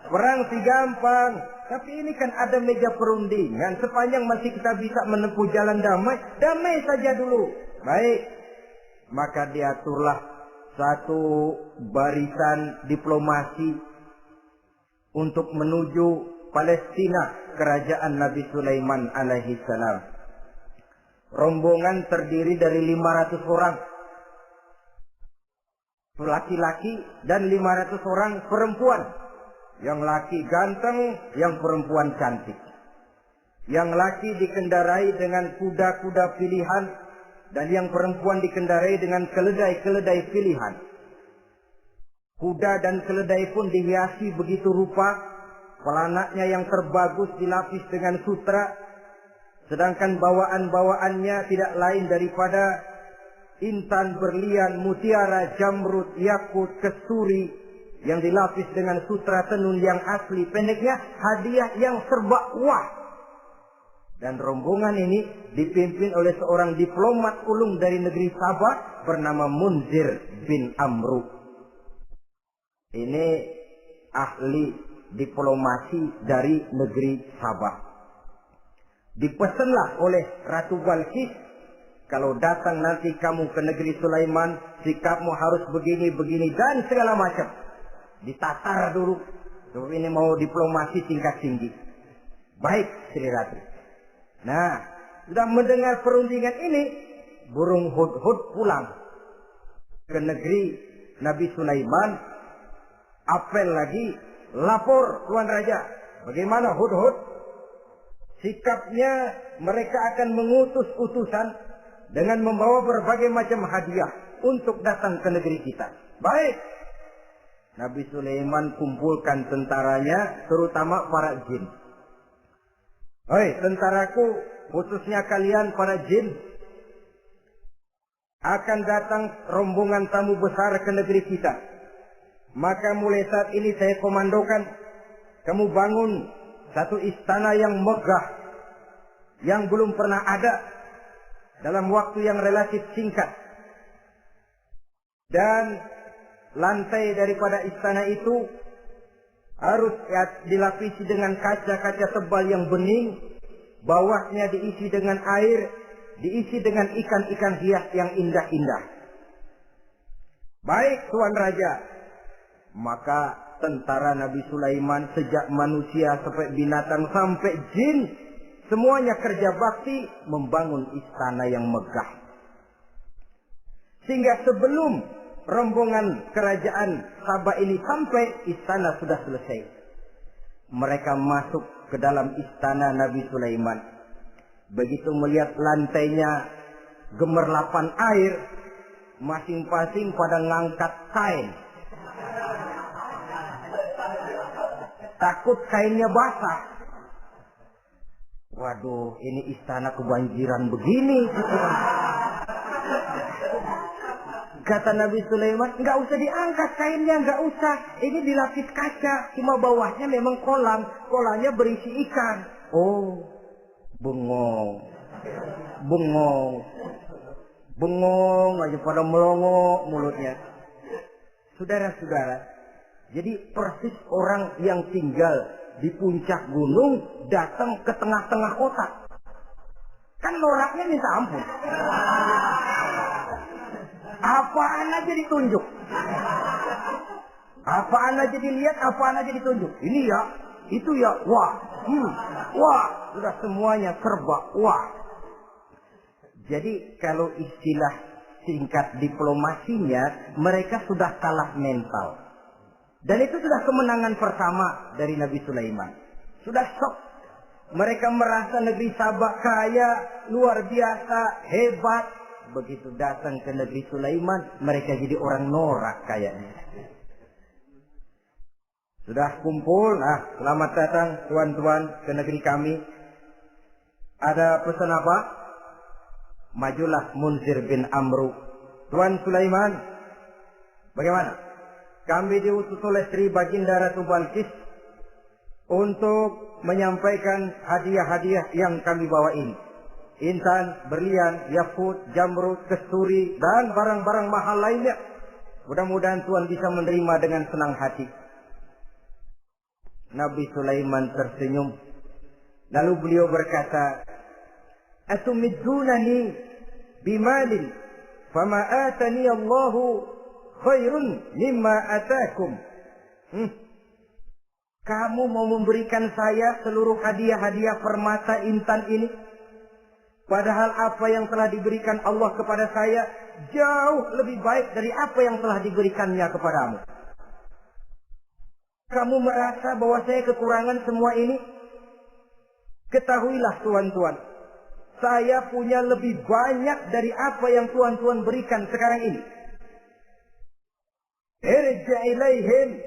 Speaker 1: Perang sih gampang. Tapi ini kan ada meja perundingan. Sepanjang masih kita bisa menempuh jalan damai, damai saja dulu. Baik. Maka diaturlah satu barisan diplomasi untuk menuju Palestina, kerajaan Nabi Sulaiman alaihi salam. Rombongan terdiri dari 500 orang laki-laki dan 500 orang perempuan. Yang laki ganteng, yang perempuan cantik. Yang laki dikendarai dengan kuda-kuda pilihan dan yang perempuan dikendarai dengan keledai-keledai pilihan. Kuda dan keledai pun dihiasi begitu rupa. Pelanaknya yang terbagus dilapis dengan sutra. Sedangkan bawaan-bawaannya tidak lain daripada intan, berlian, mutiara, jamrud, yakut, kesturi yang dilapis dengan sutra tenun yang asli. Pendeknya hadiah yang serba wah. Dan rombongan ini dipimpin oleh seorang diplomat ulung dari negeri Sabah bernama Munzir bin Amru. Ini ahli diplomasi dari negeri Sabah. Dipesanlah oleh Ratu Balqis, kalau datang nanti kamu ke negeri Sulaiman, sikapmu harus begini, begini, dan segala macam. Ditatar dulu. So, ini mau diplomasi tingkat tinggi. Baik, Sri Ratu. Nah, sudah mendengar perundingan ini, burung hudhud pulang ke negeri Nabi Sulaiman. Apel lagi, lapor Tuan Raja. Bagaimana hudhud? Sikapnya mereka akan mengutus utusan dengan membawa berbagai macam hadiah untuk datang ke negeri kita. Baik. Nabi Sulaiman kumpulkan tentaranya, terutama para jin. Hei tentaraku, khususnya kalian para jin, akan datang rombongan tamu besar ke negeri kita. Maka mulai saat ini saya komandokan, kamu bangun satu istana yang megah, yang belum pernah ada dalam waktu yang relatif singkat. Dan lantai daripada istana itu harus dilapisi dengan kaca-kaca tebal yang bening, bawahnya diisi dengan air, diisi dengan ikan-ikan hias yang indah-indah. Baik Tuan Raja, maka tentara Nabi Sulaiman sejak manusia sampai binatang sampai jin, semuanya kerja bakti membangun istana yang megah. Sehingga sebelum rombongan kerajaan Sabah ini sampai, istana sudah selesai. Mereka masuk ke dalam istana Nabi Sulaiman. Begitu melihat lantainya gemerlapan air, masing-masing pada ngangkat kain. Takut kainnya basah. Waduh, ini istana kebanjiran begini. Kata Nabi Sulaiman, nggak usah diangkat kainnya, nggak usah. Ini dilapis kaca, cuma bawahnya memang kolam. Kolamnya berisi ikan. Oh, bengong. Bengong aja pada melongo mulutnya. Saudara-saudara, jadi persis orang yang tinggal di puncak gunung datang ke tengah-tengah kota. Kan noraknya minta ampun. Apaan aja ditunjuk. Apaan aja dilihat, apaan aja ditunjuk. Ini ya, itu ya, wah. Wah, sudah semuanya serba wah. Jadi kalau istilah singkat diplomasinya, mereka sudah kalah mental. Dan itu sudah kemenangan pertama dari Nabi Sulaiman. Sudah shock. Mereka merasa negeri Sabah kaya, luar biasa, hebat. Begitu datang ke negeri Sulaiman, mereka jadi orang norak kayaknya. Sudah kumpul, selamat datang tuan-tuan ke negeri kami. Ada pesan apa? Majulah Munzir bin Amru. Tuan Sulaiman, bagaimana? Kami diutus oleh Sri Baginda Ratu Balqis untuk menyampaikan hadiah-hadiah yang kami bawa ini. Intan, berlian, yakut, jamrud, kesturi, dan barang-barang mahal lainnya. Mudah-mudahan Tuhan bisa menerima dengan senang hati. Nabi Sulaiman tersenyum. Lalu beliau berkata, "Atumiddunani bimalin, fama atani Allahu khairun mimma atakum." Kamu mau memberikan saya seluruh hadiah-hadiah permata intan ini? Padahal apa yang telah diberikan Allah kepada saya jauh lebih baik dari apa yang telah diberikannya kepadamu. Kamu merasa bahwa saya kekurangan semua ini? Ketahuilah tuan-tuan, saya punya lebih banyak dari apa yang tuan-tuan berikan sekarang ini. Irja' ilaihim,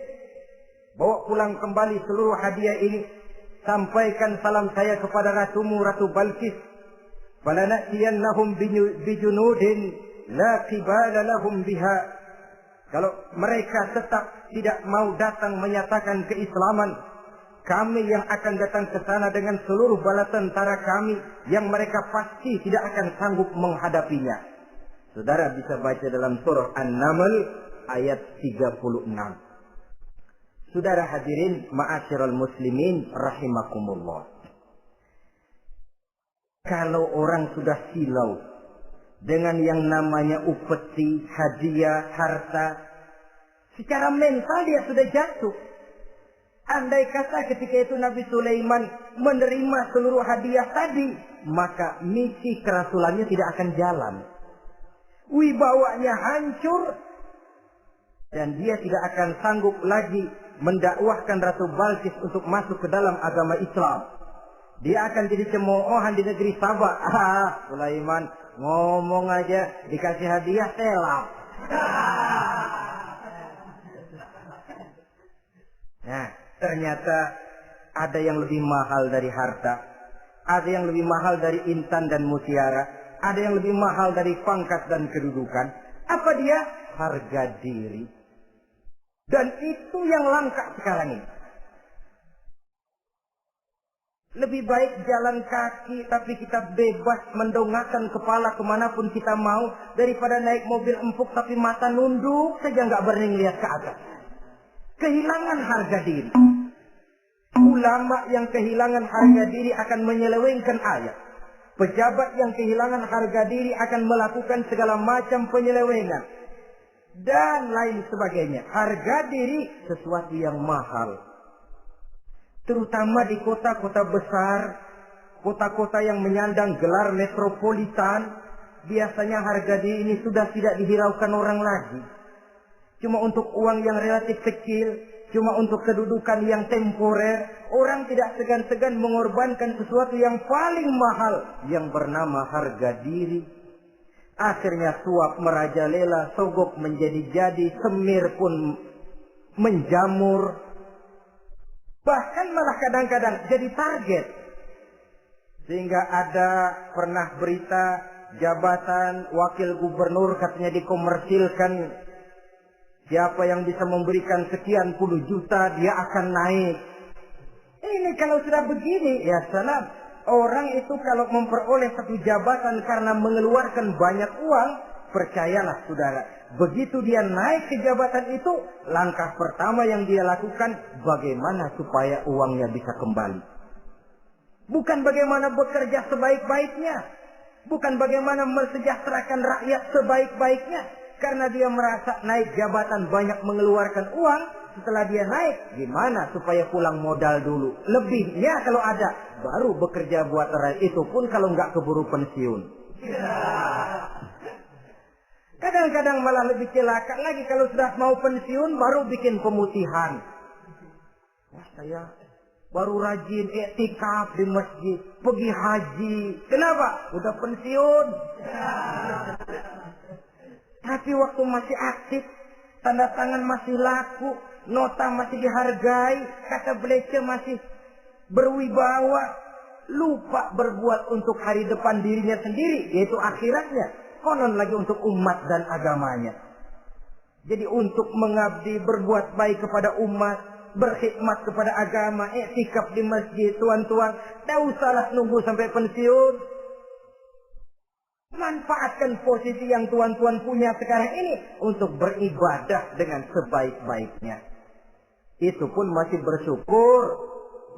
Speaker 1: bawa pulang kembali seluruh hadiah ini. Sampaikan salam saya kepada ratumu, Ratu Balqis. Falanatiyannahum bijunudin la qibala lahum biha. Kalau mereka tetap tidak mau datang menyatakan keislaman, kami yang akan datang ke sana dengan seluruh bala tentara kami yang mereka pasti tidak akan sanggup menghadapinya. Saudara bisa baca dalam surah An-Naml ayat 36. Saudara hadirin ma'asyiral muslimin rahimakumullah. Kalau orang sudah silau dengan yang namanya upeti, hadiah, harta, secara mental dia sudah jatuh. Andai kata ketika itu Nabi Sulaiman menerima seluruh hadiah tadi, maka misi kerasulannya tidak akan jalan. Wibawanya hancur, dan dia tidak akan sanggup lagi mendakwahkan Ratu Balqis untuk masuk ke dalam agama Islam. Dia akan jadi cemoohan di negeri Sabah. Sulaiman ngomong aja dikasih hadiah telap. Nah, ternyata ada yang lebih mahal dari harta, ada yang lebih mahal dari intan dan mutiara, ada yang lebih mahal dari pangkat dan kedudukan. Apa dia? Harga diri. Dan itu yang langka sekarang ini. Lebih baik jalan kaki tapi kita bebas mendongakkan kepala kemanapun kita mau, daripada naik mobil empuk tapi mata nunduk saja nggak berani lihat ke atas. Kehilangan harga diri. Ulama yang kehilangan harga diri akan menyelewengkan ayat. Pejabat yang kehilangan harga diri akan melakukan segala macam penyelewengan dan lain sebagainya. Harga diri sesuatu yang mahal. Terutama di kota-kota besar, kota-kota yang menyandang gelar metropolitan, biasanya harga diri ini sudah tidak dihiraukan orang lagi. Cuma untuk uang yang relatif kecil, cuma untuk kedudukan yang temporer, orang tidak segan-segan mengorbankan sesuatu yang paling mahal yang bernama harga diri. Akhirnya suap merajalela, sogok menjadi-jadi, semir pun menjamur. Bahkan malah kadang-kadang jadi target. Sehingga ada pernah berita jabatan wakil gubernur katanya dikomersilkan. Siapa yang bisa memberikan sekian puluh juta dia akan naik. Ini kalau sudah begini, ya salam. Orang itu kalau memperoleh satu jabatan karena mengeluarkan banyak uang, percayalah saudara, begitu dia naik ke jabatan itu, langkah pertama yang dia lakukan, bagaimana supaya uangnya bisa kembali. Bukan bagaimana bekerja sebaik-baiknya, bukan bagaimana mensejahterakan rakyat sebaik-baiknya. Karena dia merasa naik jabatan banyak mengeluarkan uang, setelah dia naik, gimana supaya pulang modal dulu. Lebihnya kalau ada, baru bekerja buat rakyat, itu pun kalau nggak keburu pensiun. Kadang-kadang malah lebih celaka lagi kalau sudah mau pensiun baru bikin pemutihan. Wah, saya baru rajin iktikaf di masjid, pergi haji. Kenapa? Udah pensiun. Tapi waktu masih aktif, tanda tangan masih laku, nota masih dihargai, kata beliau masih berwibawa, lupa berbuat untuk hari depan dirinya sendiri, yaitu akhiratnya. Konon lagi untuk umat dan agamanya. Jadi untuk mengabdi, berbuat baik kepada umat, berkhidmat kepada agama, iktikaf di masjid, tuan-tuan, tak usahlah nunggu sampai pensiun. Manfaatkan posisi yang tuan-tuan punya sekarang ini untuk beribadah dengan sebaik-baiknya. Itu pun masih bersyukur,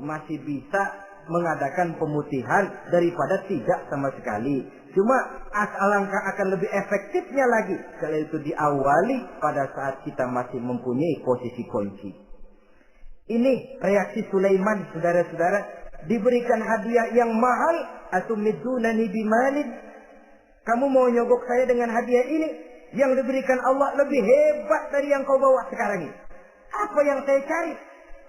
Speaker 1: masih bisa mengadakan pemutihan daripada tidak sama sekali. Cuma alangkah akan lebih efektifnya lagi kalau itu diawali pada saat kita masih mempunyai posisi kunci. Ini reaksi Sulaiman, saudara-saudara, diberikan hadiah yang mahal. Atumidunani bimalin, kamu mau nyogok saya dengan hadiah ini? Yang diberikan Allah lebih hebat dari yang kau bawa sekarang ini. Apa yang saya cari?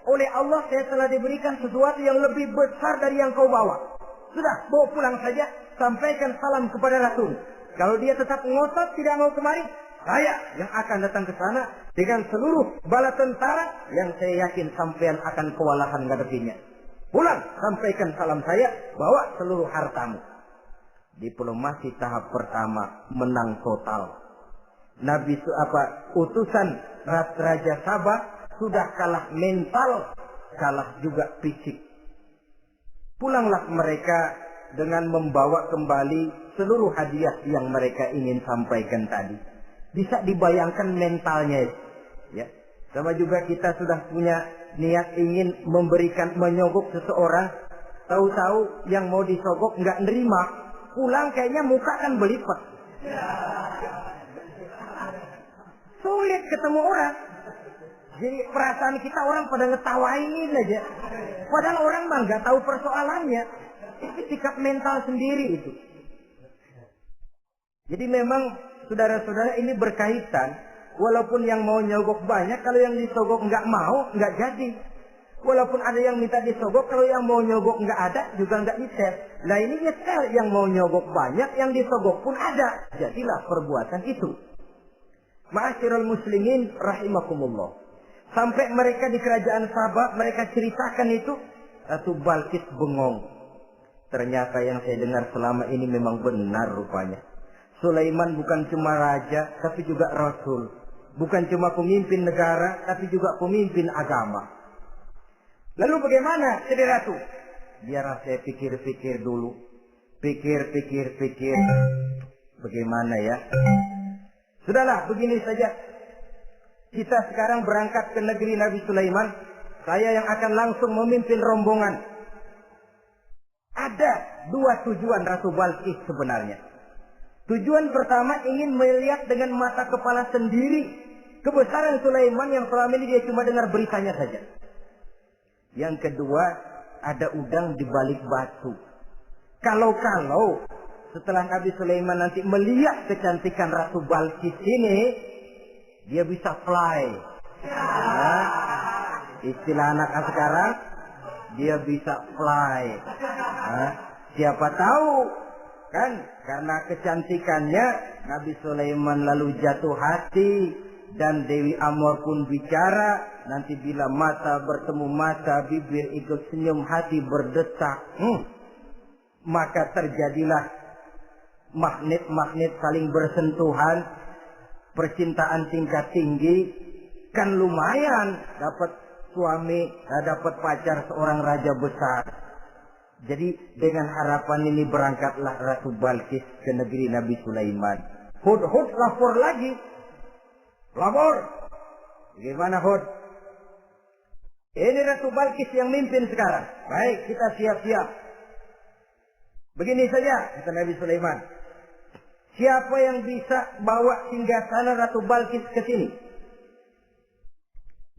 Speaker 1: Oleh Allah saya telah diberikan sesuatu yang lebih besar dari yang kau bawa. Sudah, bawa pulang saja. Sampaikan salam kepada Rasul. Kalau dia tetap ngotot tidak mau kemari, saya yang akan datang ke sana dengan seluruh bala tentara yang saya yakin sampean akan kewalahan ngadepinnya. Pulang, sampaikan salam saya, bawa seluruh hartamu. Diplomasi tahap pertama menang total. Utusan Raja Sabah sudah kalah mental, kalah juga fisik. Pulanglah mereka dengan membawa kembali seluruh hadiah yang mereka ingin sampaikan tadi. Bisa dibayangkan mentalnya, ya. Sama juga kita sudah punya niat ingin menyogok seseorang, tahu-tahu yang mau disogok nggak nerima, pulang kayaknya muka kan belipat. Sulit ketemu orang. Jadi perasaan kita orang pada ngetawain aja. Padahal orang mah nggak tahu persoalannya. Itu sikap mental sendiri itu. Jadi memang saudara-saudara ini berkaitan. Walaupun yang mau nyogok banyak, kalau yang disogok nggak mau, nggak jadi. Walaupun ada yang minta disogok, kalau yang mau nyogok nggak ada, juga nggak nyetel. Nah ini nyetel, yang mau nyogok banyak, yang disogok pun ada. Jadilah perbuatan itu. Ma'asyiral muslimin rahimakumullah. Sampai mereka di kerajaan Sabah, mereka ceritakan itu, Ratu Balkis bengong. Ternyata yang saya dengar selama ini memang benar rupanya. Sulaiman bukan cuma raja, tapi juga rasul. Bukan cuma pemimpin negara, tapi juga pemimpin agama. Lalu bagaimana jadi ratu? biar saya pikir-pikir dulu. Pikir. Bagaimana ya? Sudahlah, begini saja. Kita sekarang berangkat ke negeri Nabi Sulaiman. Saya yang akan langsung memimpin rombongan. Ada dua tujuan Ratu Balqis sebenarnya. Tujuan pertama ingin melihat dengan mata kepala sendiri kebesaran Sulaiman yang selama ini dia cuma dengar beritanya saja. Yang kedua, ada udang di balik batu. Kalau setelah Nabi Sulaiman nanti melihat kecantikan Ratu Balqis ini, dia bisa fly. Nah, istilah anak sekarang, dia bisa fly. Nah, siapa tahu kan karena kecantikannya Nabi Sulaiman lalu jatuh hati dan Dewi Amor pun bicara. Nanti bila mata bertemu mata, bibir ikut senyum, hati berdetak. Maka terjadilah magnet-magnet saling bersentuhan, percintaan tingkat tinggi. Kan lumayan dapat suami, dapat pacar seorang raja besar. Jadi dengan harapan ini berangkatlah Ratu Balqis ke negeri Nabi Sulaiman. Hud lapor lagi. Lapor. Gimana Hud? Ini Ratu Balqis yang mimpin sekarang. Baik, kita siap-siap. Begini saja, kata Nabi Sulaiman. Siapa yang bisa bawa singgasana Ratu Balqis ke sini?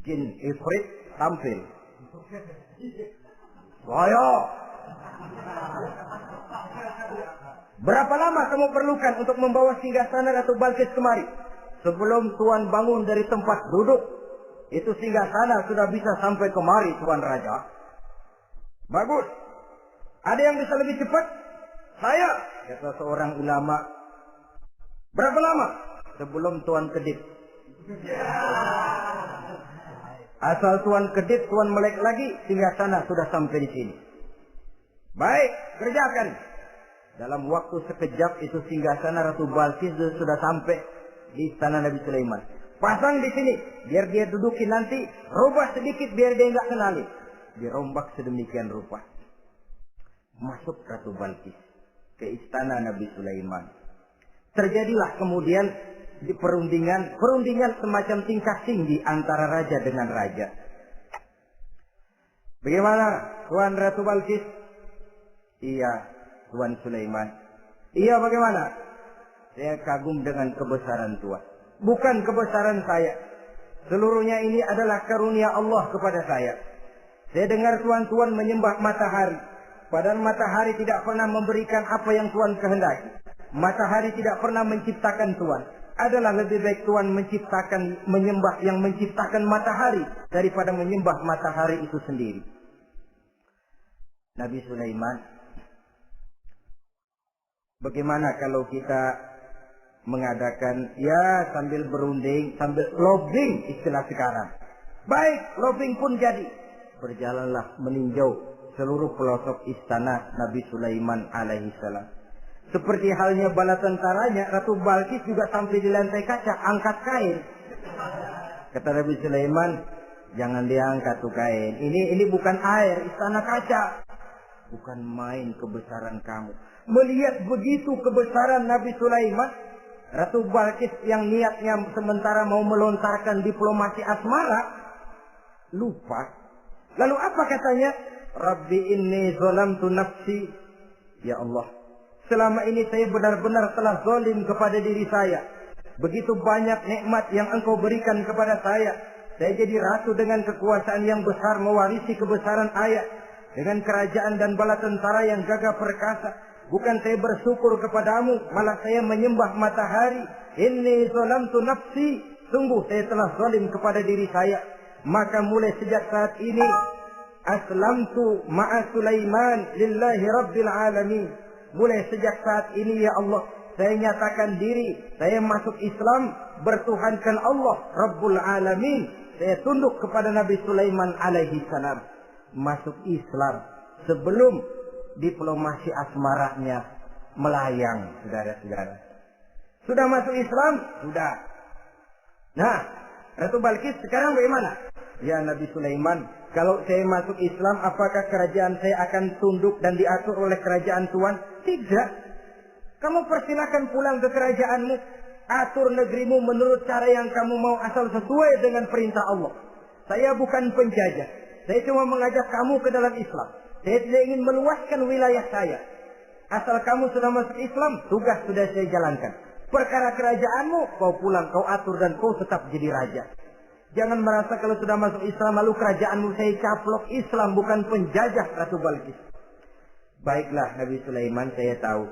Speaker 1: Jin Ifrit tampil. Saya. Berapa lama kamu perlukan untuk membawa singgasana Ratu Balqis kemari? Sebelum Tuan bangun dari tempat duduk, itu singgasana sudah bisa sampai kemari, Tuan Raja. Bagus. Ada yang bisa lebih cepat? Saya, kata seorang ulama. Berapa lama? Sebelum Tuan kedip. Asal Tuan kedip, Tuan melek lagi, singgasana sudah sampai di sini. Baik, kerjakan. Dalam waktu sekejap itu singgasana Ratu Balqis sudah sampai di istana Nabi Sulaiman. Pasang di sini, biar dia dudukin nanti, rubah sedikit biar dia nggak kenali. Dirombak sedemikian rupa. Masuk Ratu Balqis ke istana Nabi Sulaiman. Terjadilah kemudian di perundingan semacam tingkat tinggi antara raja dengan raja. Bagaimana Tuan Ratu Balqis? Iya, Tuan Sulaiman. Iya, bagaimana? Saya kagum dengan kebesaran Tuan. Bukan kebesaran saya. Seluruhnya ini adalah karunia Allah kepada saya. Saya dengar Tuan menyembah matahari. Padahal matahari tidak pernah memberikan apa yang Tuan kehendaki. Matahari tidak pernah menciptakan Tuan. Adalah lebih baik Tuan menyembah yang menciptakan matahari daripada menyembah matahari itu sendiri. Nabi Sulaiman, bagaimana kalau kita mengadakan ya sambil berunding, sambil lobbying istilah sekarang. Baik, lobbying pun jadi. Berjalanlah meninjau seluruh pelosok istana Nabi Sulaiman alaihissalam. Seperti halnya bala tentaranya, Ratu Balqis juga sampai di lantai kaca, angkat kain. Kata Nabi Sulaiman, jangan diangkat tuh kain. Ini bukan air, istana kaca. Bukan main kebesaran kamu. Melihat begitu kebesaran Nabi Sulaiman, Ratu Balqis yang niatnya sementara mau melontarkan diplomasi asmara, lupa. Lalu apa katanya? Rabbi inni zalamtu nafsi. Ya Allah, selama ini saya benar-benar telah zalim kepada diri saya. Begitu banyak nikmat yang Engkau berikan kepada saya. Saya jadi ratu dengan kekuasaan yang besar, mewarisi kebesaran ayah. Dengan kerajaan dan bala tentara yang gagah perkasa. Bukan saya bersyukur kepadamu, malah saya menyembah matahari. Inni zalamtu nafsi. Sungguh saya telah zalim kepada diri saya. Maka mulai sejak saat ini, aslamtu ma'a Sulaiman lillahi rabbil alamin. Mulai sejak saat ini ya Allah, saya nyatakan diri, saya masuk Islam, bertuhankan Allah Rabbul Alamin. Saya tunduk kepada Nabi Sulaiman alaihi salam. Masuk Islam sebelum diplomasi asmaranya melayang, saudara-saudara. Sudah masuk Islam? Sudah. Nah, Ratu Balqis sekarang bagaimana? Ya Nabi Sulaiman, kalau saya masuk Islam, apakah kerajaan saya akan tunduk dan diatur oleh kerajaan Tuhan? Tidak. Kamu persilakan pulang ke kerajaanmu. Atur negerimu menurut cara yang kamu mau, asal sesuai dengan perintah Allah. Saya bukan penjajah. Saya cuma mengajak kamu ke dalam Islam. Saya tidak ingin meluaskan wilayah saya. Asal kamu sudah masuk Islam, tugas sudah saya jalankan. Perkara kerajaanmu, kau pulang, kau atur dan kau tetap jadi raja. Jangan merasa kalau sudah masuk Islam lalu kerajaanmu saya caplok. Islam bukan penjajah Ratu Balkis. Baiklah Nabi Sulaiman, saya tahu.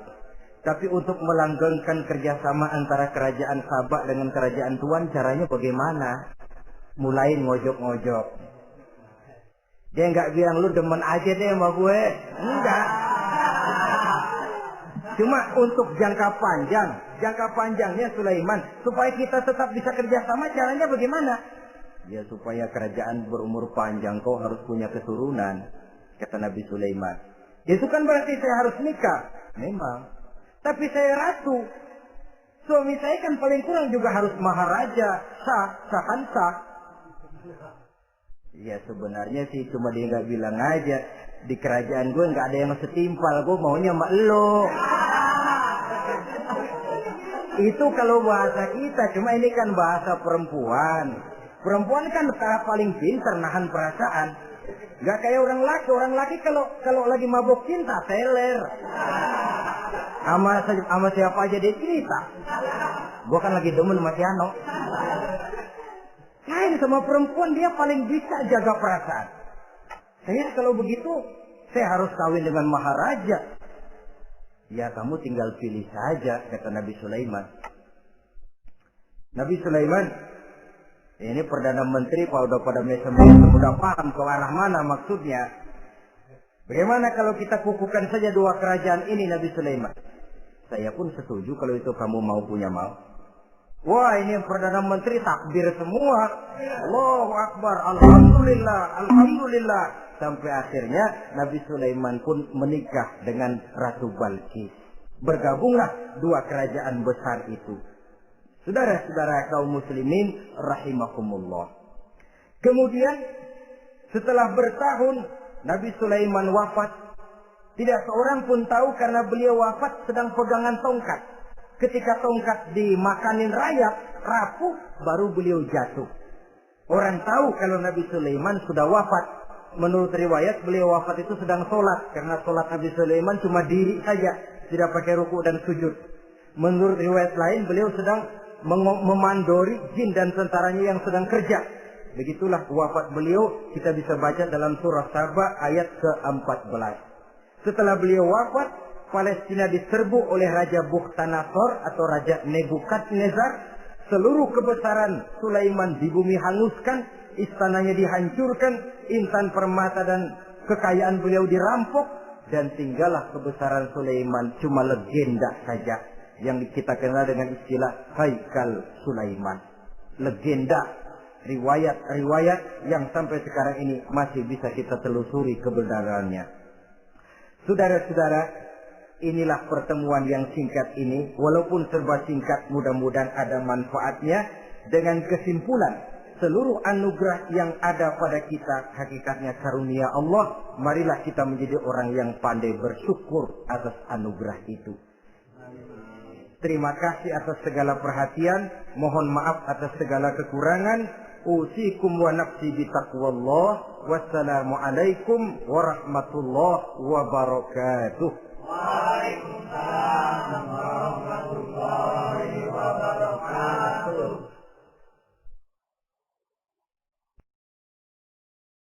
Speaker 1: Tapi untuk melanggengkan kerjasama antara kerajaan Sabak dengan kerajaan Tuhan, caranya bagaimana? Mulai ngojok-ngojok. Dia nggak bilang lu demen aja deh sama gue. Enggak. Cuma untuk jangka panjangnya Sulaiman, supaya kita tetap bisa kerjasama, caranya bagaimana? Ya supaya kerajaan berumur panjang, kau harus punya keturunan, kata Nabi Sulaiman. Itu kan berarti saya harus nikah. Memang. Tapi saya ratu. Suami saya kan paling kurang juga harus maharaja, sah. Ya sebenarnya sih cuma dia nggak bilang aja. Di kerajaan gue nggak ada yang setimpal, gue maunya sama elo. Itu kalau bahasa kita, cuma ini kan bahasa perempuan. Perempuan kan paling pintar nahan perasaan. Nggak kayak orang laki kalau lagi mabuk cinta teler. Sama siapa aja dia cerita. Gue kan lagi demen sama si Ano. Lain sama perempuan, dia paling bisa jaga perasaan. Saya kalau begitu, saya harus kawin dengan maharaja. Ya kamu tinggal pilih saja, kata Nabi Sulaiman. Nabi Sulaiman, ini Perdana Menteri kalau udah pada mesem-mesem, udah paham ke arah mana maksudnya. Bagaimana kalau kita kukuhkan saja dua kerajaan ini, Nabi Sulaiman? Saya pun setuju kalau itu kamu mau. Wah, ini Perdana Menteri takbir semua. Allahu Akbar, Alhamdulillah. Sampai akhirnya Nabi Sulaiman pun menikah dengan Ratu Balkis. Bergabunglah dua kerajaan besar itu. Saudara-saudara kaum muslimin rahimakumullah. Kemudian setelah bertahun Nabi Sulaiman wafat. Tidak seorang pun tahu karena beliau wafat sedang pegangan tongkat. Ketika tongkat dimakanin rayap, rapuh, baru beliau jatuh. Orang tahu kalau Nabi Sulaiman sudah wafat. Menurut riwayat beliau wafat itu sedang sholat. Karena sholat Nabi Sulaiman cuma diri saja. Tidak pakai ruku dan sujud. Menurut riwayat lain beliau sedang memandori jin dan tentaranya yang sedang kerja. Begitulah wafat beliau. Kita bisa baca dalam surah Saba ayat ke-14. Setelah beliau wafat, Palestina diserbu oleh Raja Bukhtanasor atau Raja Nebukadnezar. Seluruh kebesaran Sulaiman di bumi hanguskan, istananya dihancurkan, intan permata dan kekayaan beliau dirampok, dan tinggallah kebesaran Sulaiman cuma legenda saja yang kita kenal dengan istilah Haikal Sulaiman. Legenda, riwayat-riwayat yang sampai sekarang ini masih bisa kita telusuri kebenarannya. Saudara-saudara, inilah pertemuan yang singkat ini. Walaupun serba singkat, mudah-mudahan ada manfaatnya. Dengan kesimpulan, seluruh anugerah yang ada pada kita hakikatnya karunia Allah. Marilah kita menjadi orang yang pandai bersyukur atas anugerah itu. Terima kasih atas segala perhatian. Mohon maaf atas segala kekurangan. Usikum wa nafsi bitaqwallah. Wassalamualaikum warahmatullahi wabarakatuh. Waalaikumsalam.